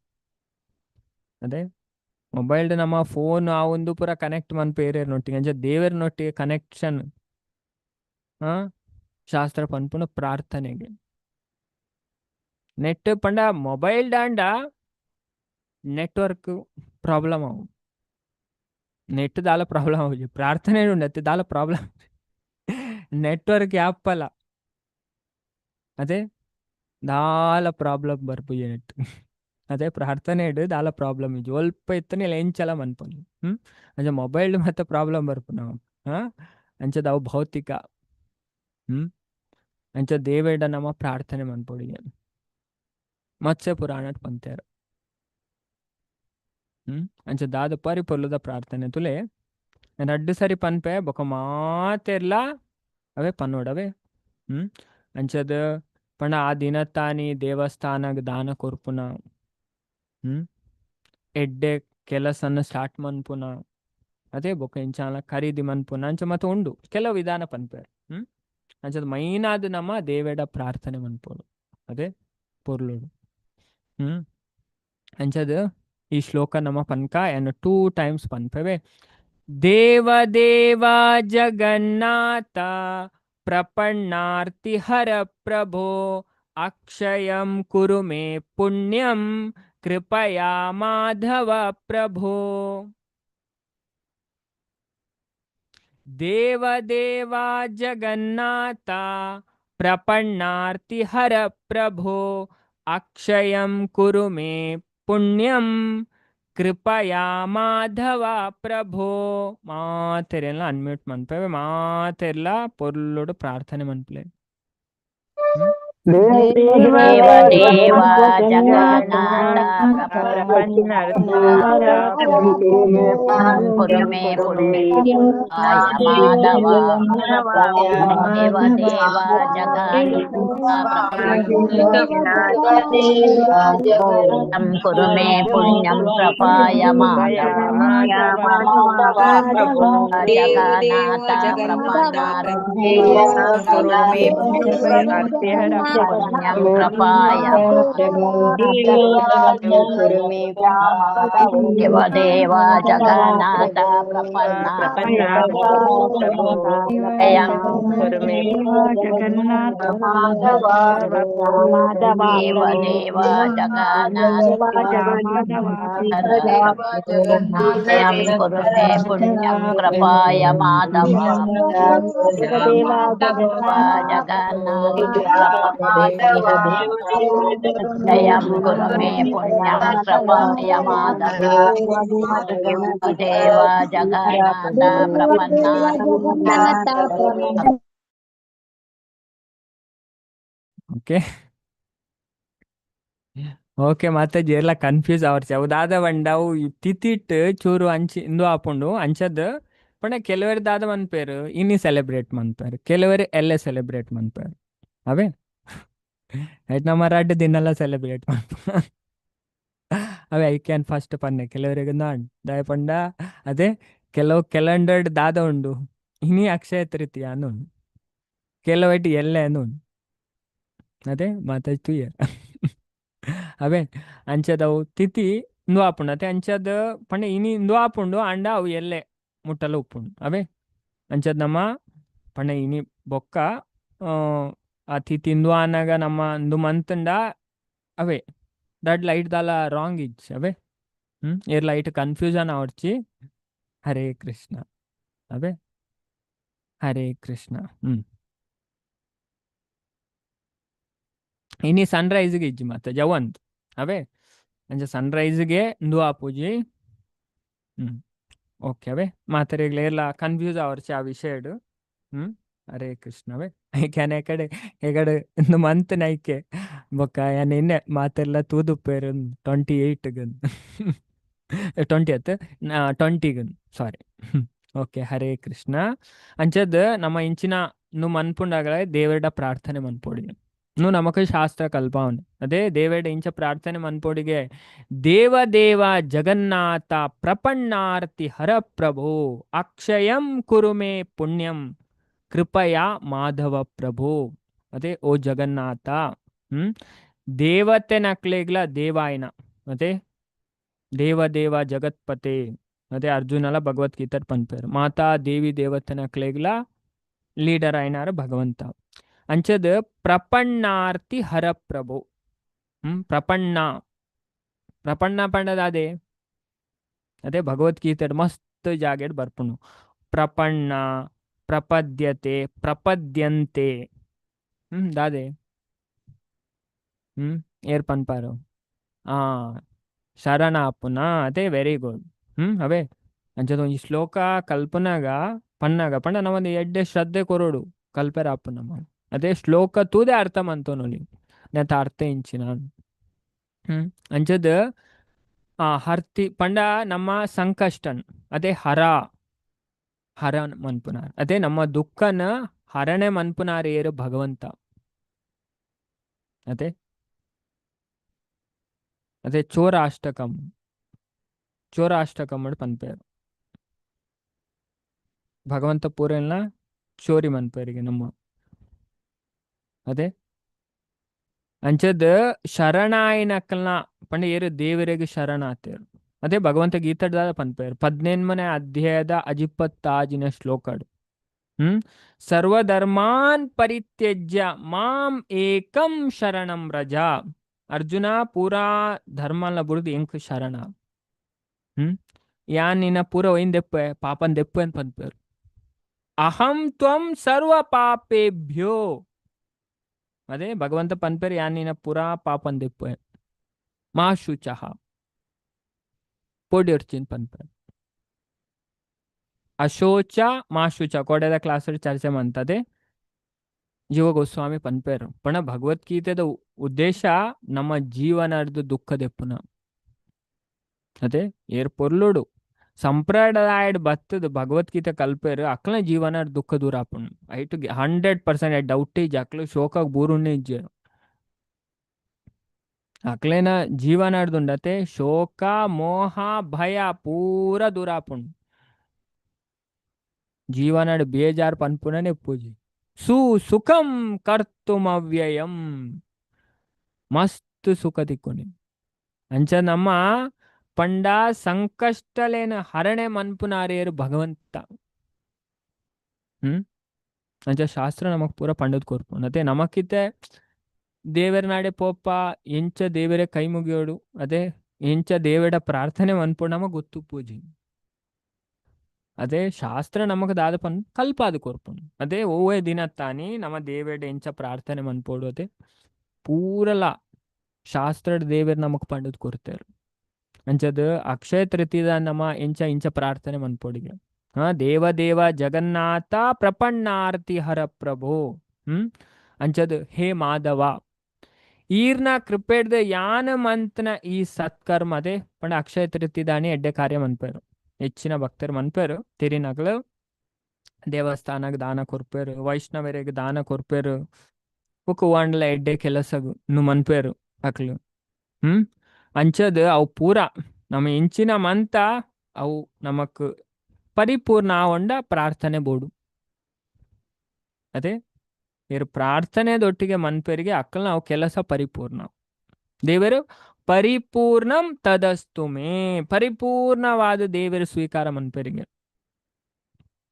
ನಮ್ಮ ಫೋನ್ ಆ ಒಂದು ಪೂರ ಕನೆಕ್ಟ್ ಮನ್ಪೇರೇರ್ನೊಟ್ಟಿಗೆ ಅಂಚ ದೇವರನೊಟ್ಟಿಗೆ ಕನೆಕ್ಷನ್ ಶಾಸ್ತ್ರ ಪನ್ಪುಂಡು ಪ್ರಾರ್ಥನೆಗೆ ನೆಟ್ ಪಂಡ ಮೊಬೈಲ್ ದಾಂಡ ನೆಟ್ವರ್ಕ್ ಪ್ರಾಬ್ಲಮ್ ಆವು ನೆಟ್ ದಾಲ ಪ್ರಾಬ್ಲಮ್ ಆವು ಪ್ರಾರ್ಥನೆ ಉಂಡತ್ತೆ ದಾಲ ಪ್ರಾಬ್ಲಮ್ ನೆಟ್ವರ್ಕ್ ಯಾಪ್ಪಲ್ಲ ಅದೇ ದಾಲ ಪ್ರಾಬ್ಲಮ್ ಬರ್ಪುಜೆನೆಟ್ ಅದೇ ಪ್ರಾರ್ಥನೆ ಇಡು ದಾಲ ಪ್ರಾಬ್ಲಮ್ ಇಜ್ಜು ಒಲ್ಪ ಇತ್ತನೆ ಎಂಚಲ ಮನ್ಪೊಲಿ ಅಂಚ ಮೊಬೈಲ್ ಮತ್ತೆ ಪ್ರಾಬ್ಲಮ್ ಬರ್ಪು ನಾವು ಹಾ ಅಂಚದ ಅವು ಭೌತಿಕ ಅಂಚ ದೇವೇಡ ನಮ್ಮ ಪ್ರಾರ್ಥನೆ ಮನ್ಪೊಡಿಗೆ ಮತ್ಸ್ಯ ಪುರಾಣಟ್ ಪಂತೇರು ಅಂಚ ದಾದ ಪರಿಪೊರ್ಲುದ ಪ್ರಾರ್ಥನೆ ತುಲೆ ರಡ್ಡು ಸರಿ ಪನ್ಪೆ ಬೊಕ ಮಾತೆರ್ಲ ಅವೇ ಪನ್ನೋಡವೆ ಅಂಚದ ಪಂಡ ಆ ದಿನತ್ತಾನಿ ದೇವಸ್ಥಾನಗ್ ದಾನ ಕೊರ್ಪುನ ಎಡ್ಡೆ ಕೆಲಸನ್ನ ಸ್ಟಾರ್ಟ್ ಮನ್ಪುನ ಅದೇ ಬೊಕ ಇಂಚಾಲ ಖರೀದಿ ಮನ್ಪುನ ಅಂಚ ಮತ್ತೆ ಉಂಡು ಕೆಲವು ವಿಧಾನ ಪನ್ಪೇರು ಅಂಚದ ಮೈನಾದ ನಮ್ಮ ದೇವೇಡ ಪ್ರಾರ್ಥನೆ ಮನ್ಪೋಡು ಅದೇ ಪೊರ್ಲುಡು ಅಂಚದ ಈ ಶ್ಲೋಕ ನಮ್ಮ ಪನ್ಕ ಏನು 2 times ಪನ್ಪೆವೆ ದೇವ ದೇವ ಜಗನ್ನಾಥ ಪ್ರಪನ್ನಾರ್ತಿ ಹರ ಪ್ರಭೋ ಅಕ್ಷಯಂ ಕುರು ಮೇ ಪುಣ್ಯಂ ಕೃಪಯಾ ಮಾಧವ ಪ್ರಭೋ ದೇವ ದೇವ ಜಗನ್ನಾಥ ಪ್ರಪನ್ನಾರ್ತಿ ಹರ ಪ್ರಭೋ ಅಕ್ಷಯಂ ಕುರು ಮೇ ಪುಣ್ಯಂ ಕೃಪಯಾ ಮಾಧವ ಪ್ರಭೋ ಮಾತೆರೆಲ್ಲ ಅನ್ಮ್ಯೂಟ್ ಮನ್ಪೇವೆ ಮಾತೆಲ್ಲ ಪೊರ್ಲುಡು ಪ್ರಾರ್ಥನೆ ಮನ್ಪಲೆ
ದೇವ ದೇವ ಜಗನ್ನಾಥ ಕುರುಮೇ ಪುಣ್ಯಾಯ ಮಾಧವ ದೇವ ದೇವ ಜಗನ್ನಾಥ ಕುರುಮೇ ಪುಣ್ಯಂ ಪ್ರಪಾಯ ಮಾಧವ ಜಗನ್ನಾಥ ಕುರುಮೇ ಪುಣ್ಯಂ ಪ್ರಪಾಯ ದೇವ ದೇವ ಜಗನ್ನಾಥ ಪ್ರಪನ್ನಯಂ ದೇವ ದೇವ ಜಗನ್ನಾಥಯಂ ಕುರು ಮೇ ಪುಣ್ಯಂ ಕೃಪಾಯ ಮಾಧವ ಜಗನ್ನಾಥ ದಯಂ ಕುರು ಮೇ ಪುಣ್ಯಂ ಕೃಪಾಯ ಮಾಧವ ದೇವ ಜಗನ್ನಾಥ ಪ್ರಪನ್ನ
ಓಕೆ ಓಕೆ ಮಾತಾಜಿ ಎಲ್ಲ ಕನ್ಫ್ಯೂಸ್ ಅವರ್ಸ್ ಯಾವ್ದಾದ ಬಂಡವು ತಿತ್ತಿಟ್ಟು ಚೂರು ಅಂಚಿ ಇಂದು ಹಾಕೊಂಡು ಅಂಚದ್ ಪಂಡ ಕೆಲವರ ದಾದ ಮನ್ಪೇರು ಇನ್ನಿ ಸೆಲೆಬ್ರೇಟ್ ಮನ್ಪೇರು ಕೆಲವರೇ ಎಲ್ಲೇ ಸೆಲೆಬ್ರೇಟ್ ಮನ್ಪೇರು ಅವೇ ಆಯ್ತು ನಮ್ಮ ರಾಡ್ಯ ದಿನೆಲ್ಲ ಸೆಲೆಬ್ರೇಟ್ ಮಾಡ್ಪ ಅವೇ ಐ ಕ್ಯಾನ್ ಫಸ್ಟ್ ಪನ್ನೆ ಕೆಲವರಿಗೆ ನಾಡ್ ದಯ ಪಂಡ ಅದೇ ಕೆಲವು ಕ್ಯಾಲೆಂಡರ್ ದಾದ ಉಂಡು ಇನ್ನಿ ಅಕ್ಷಯ ತೃತೀಯ ಅನು ಕೆಲವೈಟ್ ಎಲ್ಲೇ ಅನು ಅದೇ ಮಾತಾಜ್ ತುಯ್ಯ ಅವೇ ಅಂಚದವು ತಿಥಿ ಇಂದು ಹಾಪುಂಡು ಅದೇ ಅಂಚದ ಪಂಡ ಇನಿ ಇಂದು ಹಾಪುಂಡು ಅಂಡ ಅವು ಎಲ್ಲೇ ಮುಟ್ಟಲು ಉಪ್ಪುಂಡು ಅವೇ ಅಂಚದ್ ನಮ್ಮ ಪಂಡ ಇನಿ ಬೊಕ್ಕ ಆ ತಿಥಿ ಇಂದು ಆನಾಗ ನಮ್ಮ ಇಂದು ಮಂತಂಡ ಅವೇ ದಟ್ ಲೈಟ್ ದಾಲ ರಾಂಗ್ ಇಜ್ ಅವೇ air light confusion ಅವರ್ಚಿ Hare Krishna ಅವೇ ಹರೇ ಕೃಷ್ಣ ಇನಿ ಸನ್ರೈಸ್ಗೆ ಇಜ್ಜಿ ಮತ್ತೆ ಜವಂತ್ ಅವೇ ಅಂಚ ಸನ್ರೈಸ್ಗೆ ಇಂದು ಆಪುಜಿ ಓಕೆ ಅವೇ ಮಾತರೆಗ್ಲ ಎಲ್ಲ ಕನ್ಫ್ಯೂಸ್ ಅವರ್ಚಿ ಆ ವಿಷಯಡು ಹರೇ ಕೃಷ್ಣವೇ ಐಕ್ಯಾನ ಎಕಡೆ ಇಂದು ಮಂತ್ ನೈಕೆ ಬೊಕ್ಕ ಯಾನ ಇನ್ನೆ ಮಾತೆಲ್ಲ ತೂದುಪ್ಪೇರು 28 20 ಸಾರಿ ಓಕೆ ಹರೇ ಕೃಷ್ಣ ಅಂಚದ್ ನಮ್ಮ ಇಂಚಿನ ನು ಮನ್ಪುಂಡಾಗಲೇ ದೇವರ ಪ್ರಾರ್ಥನೆ ಮನ್ಪೋಡಿ ನು ನಮಕ್ ಶಾಸ್ತ್ರ ಕಲ್ಪಾವನೆ ಅದೇ ದೇವೇಡ ಇಂಚ ಪ್ರಾರ್ಥನೆ ಮನ್ಪೋಡಿಗೆ ದೇವ ದೇವ ಜಗನ್ನಾಥ ಪ್ರಪನ್ನಾರ್ತಿ ಹರ ಪ್ರಭು ಅಕ್ಷಯಂ ಕುರುಮೆ ಪುಣ್ಯಂ ಕೃಪಯಾ ಮಾಧವ ಪ್ರಭು ಅದೇ ಓ ಜಗನ್ನಾಥ ದೇವತೆ ನಕ್ಲೇಗ್ಲ ದೇವಾಯನ ಅದೇ ದೇವ ದೇವ ಜಗತ್ಪತೆ ಅದೇ ಅರ್ಜುನಲ ಭಗವದ್ಗೀತರ್ ಪನ್ಪೇರು ಮಾತಾ ದೇವಿ ದೇವತೆ ನಕ್ಲೇಗ್ಲ ಲೀಡರ್ ಆಯ್ನಾರ ಭಗವಂತ ಅಂಚದ ಪ್ರಪನ್ನಾರ್ತಿ ಹರ ಪ್ರಭು ಪ್ರಪನ್ನ ಪಂಡದ ಅದೇ ಭಗವದ್ಗೀತೆ ಮಸ್ತ್ ಜಾಗೆಡ್ ಬರ್ಪುಣು ಪ್ರಪನ್ನ ಪ್ರಪದ್ಯತೆ ಪ್ರಪದ್ಯಂತೆ ದಾದೆ ಏರ್ ಪನ್ಪಾರು ಆ ಶರಣ ಅಪ್ಪುನ ಅದೇ ವೆರಿ ಗುಡ್ ಅವೇ ಅಂಚದ ಈ ಶ್ಲೋಕ ಕಲ್ಪನಾಗ ಪಣ್ಣಾಗ ಪಂಡ ನಮ್ಮದು ಎಡ್ಡೆ ಶ್ರದ್ಧೆ ಕೊರೋಡು ಕಲ್ಪೆರ ಅಪ್ಪು ನಮ್ಮ ಅದೇ ಶ್ಲೋಕ ತೂದೆ ಅರ್ಥ ಮಂತೋನು ನೆತ್ತ ಅರ್ಥ ಇಂಚಿ ನಾನು ಅಂಚದ ಹರ್ತಿ ಪಂಡ ನಮ್ಮ ಸಂಕಷ್ಟನ್ ಅದೇ ಹರ ಮನ್ಪುನಾರ್ ಅದೇ ನಮ್ಮ ದುಃಖನ ಹರಣೆ ಮನ್ಪುನಾರ್ ಏರು ಭಗವಂತ ಅದೇ ಅದೇ ಚೋರಾಷ್ಟಕಂ ಮಾಡಿ ಪನ್ಪೇರು ಭಗವಂತ ಪೂರೆಲ್ಲ ಚೋರಿ ಮನ್ಪೇರಿಗೆ ನಮ್ಮ ಅದೇ ಅಂಚದ ಶರಣಾಯಿನಕಲ್ನ ಪಂಡ ಏರು ದೇವರಿಗೆ ಶರಣಾತೇರು ಅದೇ ಭಗವಂತ ಗೀತಡ್ದಾದ ಪನ್ಪೇರು 18ನೇ ಅಧ್ಯಾಯದ 25ನೇ ಶ್ಲೋಕಡು ಸರ್ವಧರ್ಮಾನ್ ಪರಿತ್ಯಜ್ಯ ಮಾಂ ಏಕಂ ಶರಣಂ ರಜ ಅರ್ಜುನ ಪೂರಾ ಧರ್ಮಲ್ಲ ಬುಡ್ದು ಎಂಕ್ ಶರಣ ಯಾನ್ ನಿನ್ನ ಪೂರ ಒಯ್ನ್ ದೆಪ್ಪೆ ಪಾಪನ್ ದೆಪ್ಪೆ ಅಂತ ಪನ್ಪೇರು ಅಹಂ ತ್ವಂ ಸರ್ವ ಪಾಪೇಭ್ಯೋ ಅದೇ ಭಗವಂತ ಪನ್ಪೇರು ಯಾನ್ ನಿನ್ನ ಪೂರಾ ಪಾಪನ್ ದೆಪ್ಪೆ ಮಾ ಶುಚಃ ಪೋಡಿಯರ್ಚಿನ್ ಪನ್ಪೇರು ಅಶೋಚ ಮಾ ಶುಚ ಕೋಡೆದ ಕ್ಲಾಸಲ್ಲಿ ಚರ್ಚೆ ಮಂತದೆ ಜೀವ ಗೋಸ್ವಾಮಿ ಪನ್ಪೇರು ಪಣ ಭಗವದ್ಗೀತೆದ ಉದ್ದೇಶ ನಮ್ಮ ಜೀವನದ ದುಃಖ ದೆಪ್ಪುನ ಅದೇ ಏರ್ ಪೊರ್ಲುಡು ಸಂಪ್ರದಾಯಡ್ ಬತ್ತದ ಭಗವದ್ಗೀತೆ ಕಲ್ಪೇರು ಅಕ್ಲ ಜೀವನ ದುಃಖ ದೂರ ಆಪುಂಡು ಐಟು 100% ಡೌಟ್ ಇಜ್ಜ ಅಕ್ಲ ಶೋಕಾಗ ಬೂರುಣ್ಣೆ ಇಜ್ಜೆ ಅಕ್ಲೇನ ಜೀವನಡ್ದುಂಡತೆ ಶೋಕ ಮೋಹ ಭಯ ಪೂರ ದೂರ ಆಪುಂಡು ಜೀವನಡ್ ಬೇಜಾರ್ ಪನ್ಪುನನೆ ಪೂಜಿ ಸುಖಂ ಕರ್ತುಮವ್ಯಯಂ ಮಸ್ತ್ ಸುಖ ತಿಕ್ಕೊನಿ ಅಂಚ ನಮ್ಮ ಪಂಡ ಸಂಕಷ್ಟಲೇನ ಹರಣೆ ಮನ್ಪುನಾರೇರು ಭಗವಂತ ಅಂಚ ಶಾಸ್ತ್ರ ನಮಕ್ ಪೂರ ಪಂಡದ್ ಕೊರ್ಪುಂಡು ಅದೇ ನಮಕಿತೆ ದೇವರ ನಾಡೆ ಪೋಪ ಎಂಚ ದೇವರೇ ಕೈ ಮುಗಿಯೋಡು ಅದೇ ಎಂಚ ದೇವರ ಪ್ರಾರ್ಥನೆ ಮನ್ಪುಂಡು ನಮಗ್ ಗೊತ್ತು ಪೂಜಿ ಅದೇ ಶಾಸ್ತ್ರ ನಮಕ್ ದಾದ ಪನ್ ಕಲ್ಪಾದ ಕೊರ್ಪುಂಡು ಅದೇ ಓವೇ ದಿನ ತಾನಿ ನಮ್ಮ ದೇವಡ ಎಂಚ ಪ್ರಾರ್ಥನೆ ಮನ್ಪೋಡು ಅದೇ ಪೂರಲ ಶಾಸ್ತ್ರದ ದೇವರ ನಮಕ್ ಪಂಡದ್ ಕೊರ್ತೇರು ಅಂಚದ ಅಕ್ಷಯ ತೃತೀಯದ ನಮ್ಮ ಇಂಚ ಪ್ರಾರ್ಥನೆ ಮನ್ಪೋಡಿಗೆ ದೇವ ದೇವ ಜಗನ್ನಾಥ ಪ್ರಪನ್ನಾರ್ತಿ ಹರ ಪ್ರಭು ಅಂಚದ ಹೇ ಮಾಧವ ಈರ್ನ ಕೃಪೆಡ್ದ ಯಾನ ಮಂತನ ಈ ಸತ್ಕರ್ಮ ಅದೇ ಪಂಡ ಅಕ್ಷಯ ತೃತೀಯದಾನಿ ಎಡ್ಡೆ ಕಾರ್ಯ ಮನ್ಪೇರು ಹೆಚ್ಚಿನ ಭಕ್ತರು ಮನ್ಪೇರು ತಿರಿನಗ್ಲು ದೇವಸ್ಥಾನಕ್ಕೆ ದಾನ ಕೊರ್ಪೇರು ವೈಷ್ಣವರಿಗೆ ದಾನ ಕೊರ್ಪೇರು ಉಕ್ಕುವಾಂಡ್ಲ ಎಡ್ಡೆ ಕೆಲಸಗು ಮನ್ಪೇರು ಅಕ್ಲು ಅಂಚದ ಅವು ಪೂರ ನಮ್ಮ ಇಂಚಿನ ಮಂತ ಅವು ನಮಕ್ ಪರಿಪೂರ್ಣ ಆವಂಡ ಪ್ರಾರ್ಥನೆ ಬೋಡು ಅದೇ ಇರು ಪ್ರಾರ್ಥನೆದೊಟ್ಟಿಗೆ ಮನ್ಪೇರಿಗೆ ಅಕ್ಕಲ್ ನಾವು ಕೆಲಸ ಪರಿಪೂರ್ಣ ದೇವರು ಪರಿಪೂರ್ಣಂ ತದಸ್ತು ಮೇ ಪರಿಪೂರ್ಣವಾದ ದೇವರ ಸ್ವೀಕಾರ ಮನ್ಪೇರಿಗೆ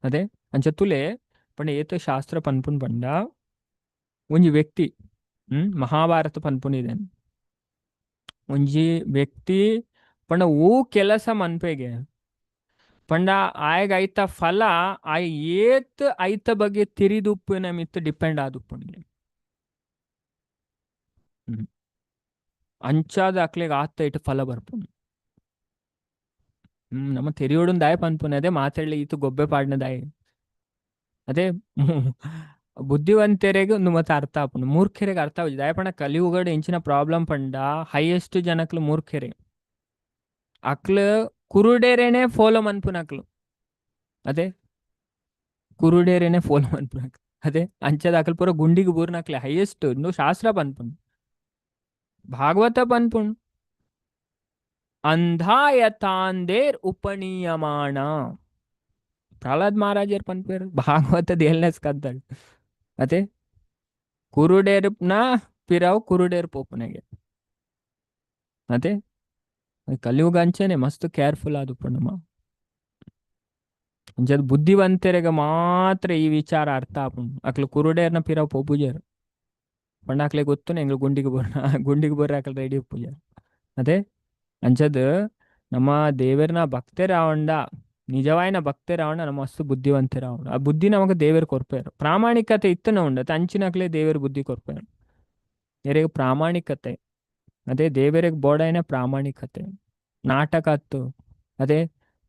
ಅದೇ ಅಂಚ ತುಲೆ ಪಂಡ ಏತ ಶಾಸ್ತ್ರ ಪನ್ಪುನ್ ಪಂಡ ಒಂಜಿ ವ್ಯಕ್ತಿ ಮಹಾಭಾರತ ಪನ್ಪುನಿದೆ ಒಂಜಿ ವ್ಯಕ್ತಿ ಪಂಡ ಊ ಕೆಲಸ ಮನ್ಪೆಗೆ ಪಂಡ ಆಯ್ಗ ಐತ ಫಲ ಆಯ್ ಏತ್ ಐತ ಬಗ್ಗೆ ತಿರಿದುಪ್ಪಿನ ಮಿತ್ ಡಿಪೆಂಡ್ ಆದುಪ್ಪುಂಡು ಅಂಚಾದ ಅಕ್ಲೆಗ್ ಆತ ಇಟ್ಟು ಫಲ ಬರ್ಪುಂಡು ನಮ್ಮ ತೆರಿಯೋಡು ದಾಯ ಪನ್ಪುನೆ ಅದೇ ಮಾತಾಡ್ಲಿ ಈತು ಗೊಬ್ಬೆ ಪಾಡ್ನದಾಯ್ ಅದೇ ಬುದ್ಧಿವಂತರಿಗೆ ಮತ್ತೆ ಅರ್ಥ ಆಪುಂಡು ಮೂರ್ಖರಿಗೆ ಅರ್ಥ ಆಗಿ ದಾಯ ಪಂಡ ಕಲಿಯುಗಡ್ ಇಂಚಿನ ಪ್ರಾಬ್ಲಮ್ ಪಂಡ ಹೈಯೆಸ್ಟ್ ಜನಕ್ಲು ಮೂರ್ಖರೆ ಅಕ್ಲು ಕುರುಡೇರೇನೆ ಫಾಲೋ ಮನ್ಪುನ ಅಕ್ಲು ಅದೇ ಕುರುಡೇರೇನೆ ಫಾಲೋ ಮನ್ಪುನ ಅದೇ ಅಂಚದ ಅಕ್ಲು ಪೂರ ಗುಂಡಿಗೆ ಬೂರ್ನಕ್ಲೆ ಹೈಯೆಸ್ಟ್ ಶಾಸ್ತ್ರ ಪನ್ಪುಂಡು ಭಾಗವತ ಪನ್ಪುಂಡು ಅಂಧಾಯತಾಂದೇರ್ ಉಪನೀಯಮಾಣ ಪ್ರಹ್ಲಾದ್ ಮಹಾರಾಜರ್ ಪನ್ಪೇರು ಭಾಗವತದ ಎಲ್ನೆಸ್ ಕದ್ದಾಳು ಅದೇ ಕುರುಡೇರ್ನ ಪಿರಾವ್ ಕುರುಡೇರ್ ಪೋಪನೆಗೆ ಅದೇ ಕಲಿಯುಗ ಅಂಚೆನೆ ಮಸ್ತ್ ಕೇರ್ಫುಲ್ ಆದುಪ್ಪುಂಡಮ್ಮ ಅಂಚದ ಬುದ್ಧಿವಂತರಿಗೆ ಮಾತ್ರ ಈ ವಿಚಾರ ಅರ್ಥ ಆಪುಂಡು ಅಕ್ಲು ಕುರುಡೇರ್ನ ಪಿರಾವ್ ಪೋಪುಜೇರು ಪಂಡ ಅಕ್ಲೆ ಗೊತ್ತು ಎಂಗ್ಲು ಗುಂಡಿಗೆ ಬರ್ರ ಅಕ್ಲು ರೆಡಿ ಪೂಜಾರು ಅದೇ ಅಂಚದ ನಮ್ಮ ದೇವರನ ಭಕ್ತರ ಆವಂಡ ನಿಜವಾಯಿನ ಭಕ್ತರಾವಣ ನಮ್ಮ ಮಸ್ತ್ ಬುದ್ಧಿವಂತರಾವಣ ಆ ಬುದ್ಧಿ ನಮಗೆ ದೇವರು ಕೊರ್ಪೇರು ಪ್ರಾಮಾಣಿಕತೆ ಇತ್ತನ ಉಂಡತೆ ಅಂಚಿನಕ್ಲೆ ದೇವರು ಬುದ್ಧಿ ಕೊರ್ಪೇರು ಎರೆಗೆ ಪ್ರಾಮಾಣಿಕತೆ ಅದೇ ದೇವರಿಗೆ ಬೋಡಾಯಿನ ಪ್ರಾಮಾಣಿಕತೆ ನಾಟಕ ಅತ್ತು ಅದೇ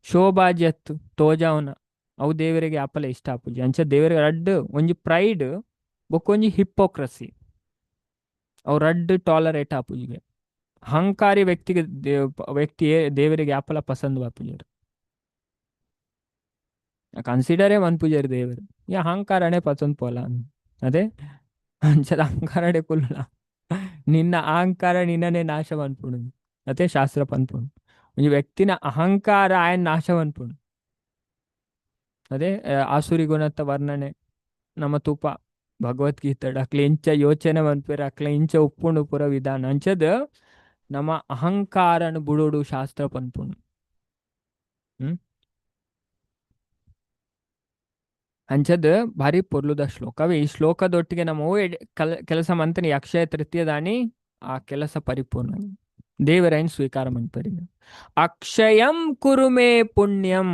ಶೋಭಾಜಿ ಅತ್ತು ತೋಜಾವನ ಅವು ದೇವರಿಗೆ ಆಪಲ ಇಷ್ಟ ಆಪುಜಿ ಅಂಚ ದೇವರಿಗೆ ರಡ್ಡು ಒಂಜಿ ಪ್ರೈಡ್ ಬೊಕ್ಕೊಂಜಿ ಹಿಪ್ಪೋಕ್ರಸಿ ಅವು ರಡ್ಡು ಟಾಲರೇಟ್ ಆಪುಜಿಗೆ ಅಹಂಕಾರಿ ವ್ಯಕ್ತಿಗೆ ವ್ಯಕ್ತಿಯೇ ದೇವರಿಗೆ ಆಪಲ ಪಸಂದ್ ಆಪುಜರು ಕನ್ಸಿಡರೇ ಮನ್ಪುಜರು ದೇವರು ಈ ಅಹಂಕಾರನೇ ಪಸಂದ್ ಪೋಲ ಅದೇ ಅಂಚದ ಅಹಂಕಾರನೇ ಕುಲ್ಲ ನಿನ್ನ ಅಹಂಕಾರ ನಿನ್ನನೇ ನಾಶ ಅನ್ಪುಣು ಅದೇ ಶಾಸ್ತ್ರ ಪನ್ಪುಣು ಈ ವ್ಯಕ್ತಿನ ಅಹಂಕಾರ ఆయన ನಾಶ ಅನ್ಪುಣು ಅದೇ ಆಸುರಿ ಗುಣತ ವರ್ಣನೆ ನಮ್ಮ ತೂಪ ಭಗವದ್ಗೀತೆ ಅಕ್ಲೆ ಇಂಚ ಯೋಚನೆ ಅನ್ಪೇರ ಅಕ್ಲೆ ಇಂಚ ಉಪ್ಪುಂಡು ಪುರ ವಿಧಾನ ಅಂಚದ ನಮ್ಮ ಅಹಂಕಾರನು ಬುಡೋಡು ಶಾಸ್ತ್ರ ಪನ್ಪುಣು ಅಂಚದ ಭಾರಿ ಪೊರ್ಲುದ ಶ್ಲೋಕ ಅವೇ ಈ ಶ್ಲೋಕದೊಟ್ಟಿಗೆ ನಮ್ಮ ಕೆಲಸ ಮಂತನಿ ಅಕ್ಷಯ ತೃತೀಯದಾನಿ ಆ ಕೆಲಸ ಪರಿಪೂರ್ಣ ದೇವರೈನ್ ಸ್ವೀಕಾರ ಮಾಡ್ತಾರೆ ಅಕ್ಷಯಂ ಕುರುಮೇ ಪುಣ್ಯಂ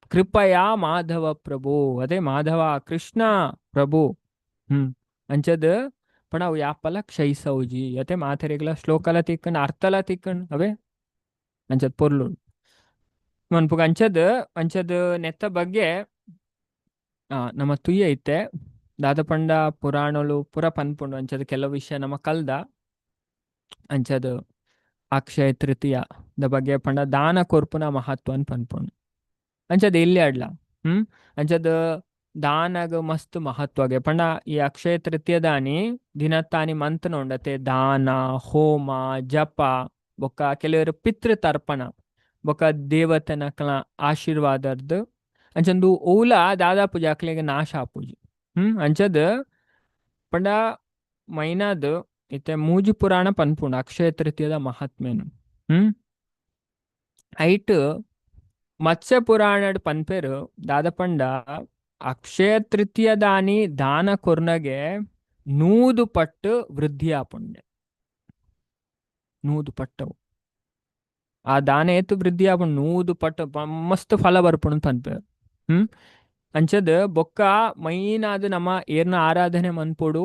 ಕೃಪಯಾ ಮಾಧವ ಪ್ರಭು ಅದೇ ಮಾಧವ ಕೃಷ್ಣ ಪ್ರಭು ಅಂಚದ ಪಣ ಅವು ಯಾಪಲ ಕ್ಷಯಿಸೌಜಿ ಅದೇ ಮಾಥರಿಗಳ ಶ್ಲೋಕಲ ತಿಕ್ಕಣ್ ಅರ್ಥಲ ತಿಕ್ಕಣ್ ಅವೇ ಅಂಚದ್ ಪೊರ್ಲು ಮನ್ಪುಗ ಅಂಚದ ನೆತ್ತ ಬಗ್ಗೆ ನಮ್ಮ ತುಯ್ಯ ಐತೆ ದಾದಪಂಡ ಪುರಾಣಲು ಪುರ ಪನ್ಪುಂಡು ಅಂಚದ ಕೆಲವು ವಿಷಯ ನಮ್ಮ ಕಲ್ದ ಅಂಚದ ಅಕ್ಷಯ ತೃತೀಯದ ಬಗ್ಗೆ ಪಂಡ ದಾನ ಕೊರ್ಪುನ ಮಹತ್ವನ್ ಪನ್ಪುಂಡು ಅಂಚದ ಎಲ್ಲಿ ಆಡ್ಲ ಅಂಚದ ದಾನಗ ಮಸ್ತ್ ಮಹತ್ವಗೆ ಪಂಡ ಈ ಅಕ್ಷಯ ತೃತೀಯದಾನಿ ದಿನತ್ತಾನಿ ಮಂತನ ಉಂಡತೆ ದಾನ ಹೋಮ ಜಪ ಬೊಕ್ಕ ಕೆಲವರು ಪಿತೃ ತರ್ಪಣ ಬೊಕ್ಕ ದೇವತನ ಆಶೀರ್ವಾದರ್ದು ಅಂಚಂದು ಓಲ ದಾದಾಪು ಜಾಕ್ಲೆಗೆ ನಾಶ ಆಪುಜಿ ಅಂಚದ ಪಂಡ ಮೈನಾದ್ ಇತ್ತೆ ಮೂಜಿ ಪುರಾಣ ಪನ್ಪುಂಡು ಅಕ್ಷಯ ತೃತೀಯದ ಮಹಾತ್ಮೆನು ಐಟ್ ಮತ್ಸ್ಯ ಪುರಾಣಡ್ ಪನ್ಪೇರು ದಾದಪಂಡ ಅಕ್ಷಯ ತೃತೀಯದಾನಿ ದಾನ ಕೊರ್ನಗೆ 100 ಪಟ್ಟು ವೃದ್ಧಿ ಆಪುಂಡೆ 100 ಪಟ್ಟವು ಆ ದಾನ ಏತು ವೃದ್ಧಿ ಆಪುಂಡು 100 ಪಟ್ಟು ಮಸ್ತ್ ಫಲ ಬರ್ಪುಂಡು ಪನ್ಪೇರು ಅಂಚದ ಬೊಕ್ಕ ಮೈನಾದ ನಮ್ಮ ಏರ್ನ ಆರಾಧನೆ ಮನ್ಪೊಡು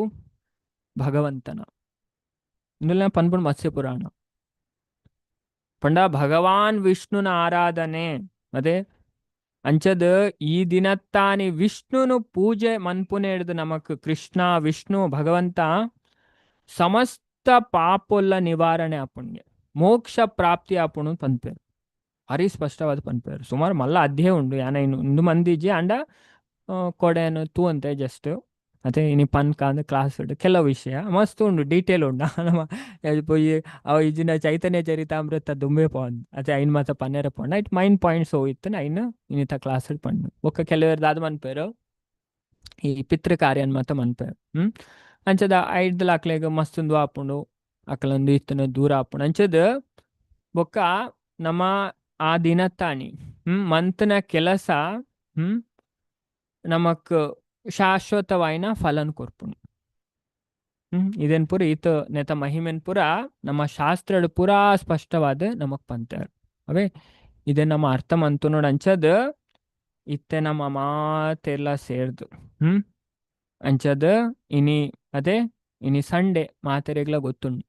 ಭಗವಂತನ ಇಂದುಲ ಪನ್ಪುಂಡು ಮತ್ಸ್ಯ ಪುರಾಣ ಪಂಡ ಭಗವಾನ್ ವಿಷ್ಣುನ ಆರಾಧನೆ ಅದೇ ಅಂಚದ ಈ ದಿನತ್ತಾನಿ ವಿಷ್ಣುನು ಪೂಜೆ ಮನ್ಪುನೆ ಹಿಡ್ದು ನಮಕ್ ಕೃಷ್ಣ ವಿಷ್ಣು ಭಗವಂತ ಸಮಸ್ತ ಪಾಪೊಲ್ಲ ನಿವಾರಣೆ ಆಪುಣ್ಗೆ ಮೋಕ್ಷ ಪ್ರಾಪ್ತಿ ಆಪುಣು ಪನ್ಪೇರು ಹರಿ ಸ್ಪಷ್ಟವಾದ ಪನ್ಪೇರು ಸುಮಾರು ಮಲ್ಲ ಅಧ್ಯಯ ಉಂಡು ಯಾನ ಇಂದು ಮಂದಿಜಿ ಅಂಡ ಕೊಡೆನು ತೂ ಅಂತೆ ಜಸ್ಟ್ ಅದೇ ಇನಿ ಪನ್ಕ ಅಂದ್ರೆ ಕ್ಲಾಸ್ ಉಂಡು ಕೆಲವು ವಿಷಯ ಮಸ್ತ್ ಉಂಡು ಡೀಟೇಲ್ ಉಂಡು ನಮ್ಮ ಪೋಯಿ ಅವ ಇಜಿನ ಚೈತನ್ಯ ಚರಿತಾಮೃತ ದುಂಬೆ ಪೋಂದು ಅದೇ ಐನ್ ಮಾತ ಪನ್ನೆರ ಪೋಂಡ ಇಟ್ ಮೈನ್ ಪಾಯಿಂಟ್ಸ್ ಹೋಯ್ತು ಐನ್ ಇನ್ನಿತ ಕ್ಲಾಸ್ ಪಂಡು ಒಕ್ಕ ಕೆಲವರು ದಾದ ಮನ್ಪೇರು ಈ ಪಿತೃ ಕಾರ್ಯನ್ ಮಾತ ಮನ್ಪೇರು ಅಂಚದ ಐಡ್ದಲ್ ಅಕ್ಲೆಗ ಮಸ್ತೊಂದು ಆಪುಂಡು ಅಕ್ಲೊಂದು ಇತ್ತನ ದೂರ ಆಪುಂಡು ಅಂಚದ ಬೊಕ್ಕ ನಮ್ಮ ಆ ದಿನತ್ತಾನಿ ಮಂತನ ಕೆಲಸ ನಮಕ್ ಶಾಶ್ವತವಾಯಿನ ಫಲನ್ ಕೊರ್ಪುಂಡು ಇದೇನ್ ಪುರ ಈತ ನೆತ ಮಹಿಮೆನ್ ಪುರ ನಮ್ಮ ಶಾಸ್ತ್ರ ಪುರಾ ಸ್ಪಷ್ಟವಾದ ನಮಕ್ ಪಂತಾರು ಅವೇ ಇದೇ ನಮ್ಮ ಅರ್ಥ ಮಂತು ನೋಡ್ ಅಂಚದ ಇತ್ತೆ ನಮ್ಮ ಮಾತೆಲ್ಲ ಸೇರ್ದು ಅಂಚದ ಇನಿ ಅದೇ ಇನಿ ಸಂಡೆ ಮಾತೆರೆಗ್ಲ ಗೊತ್ತುಂಡು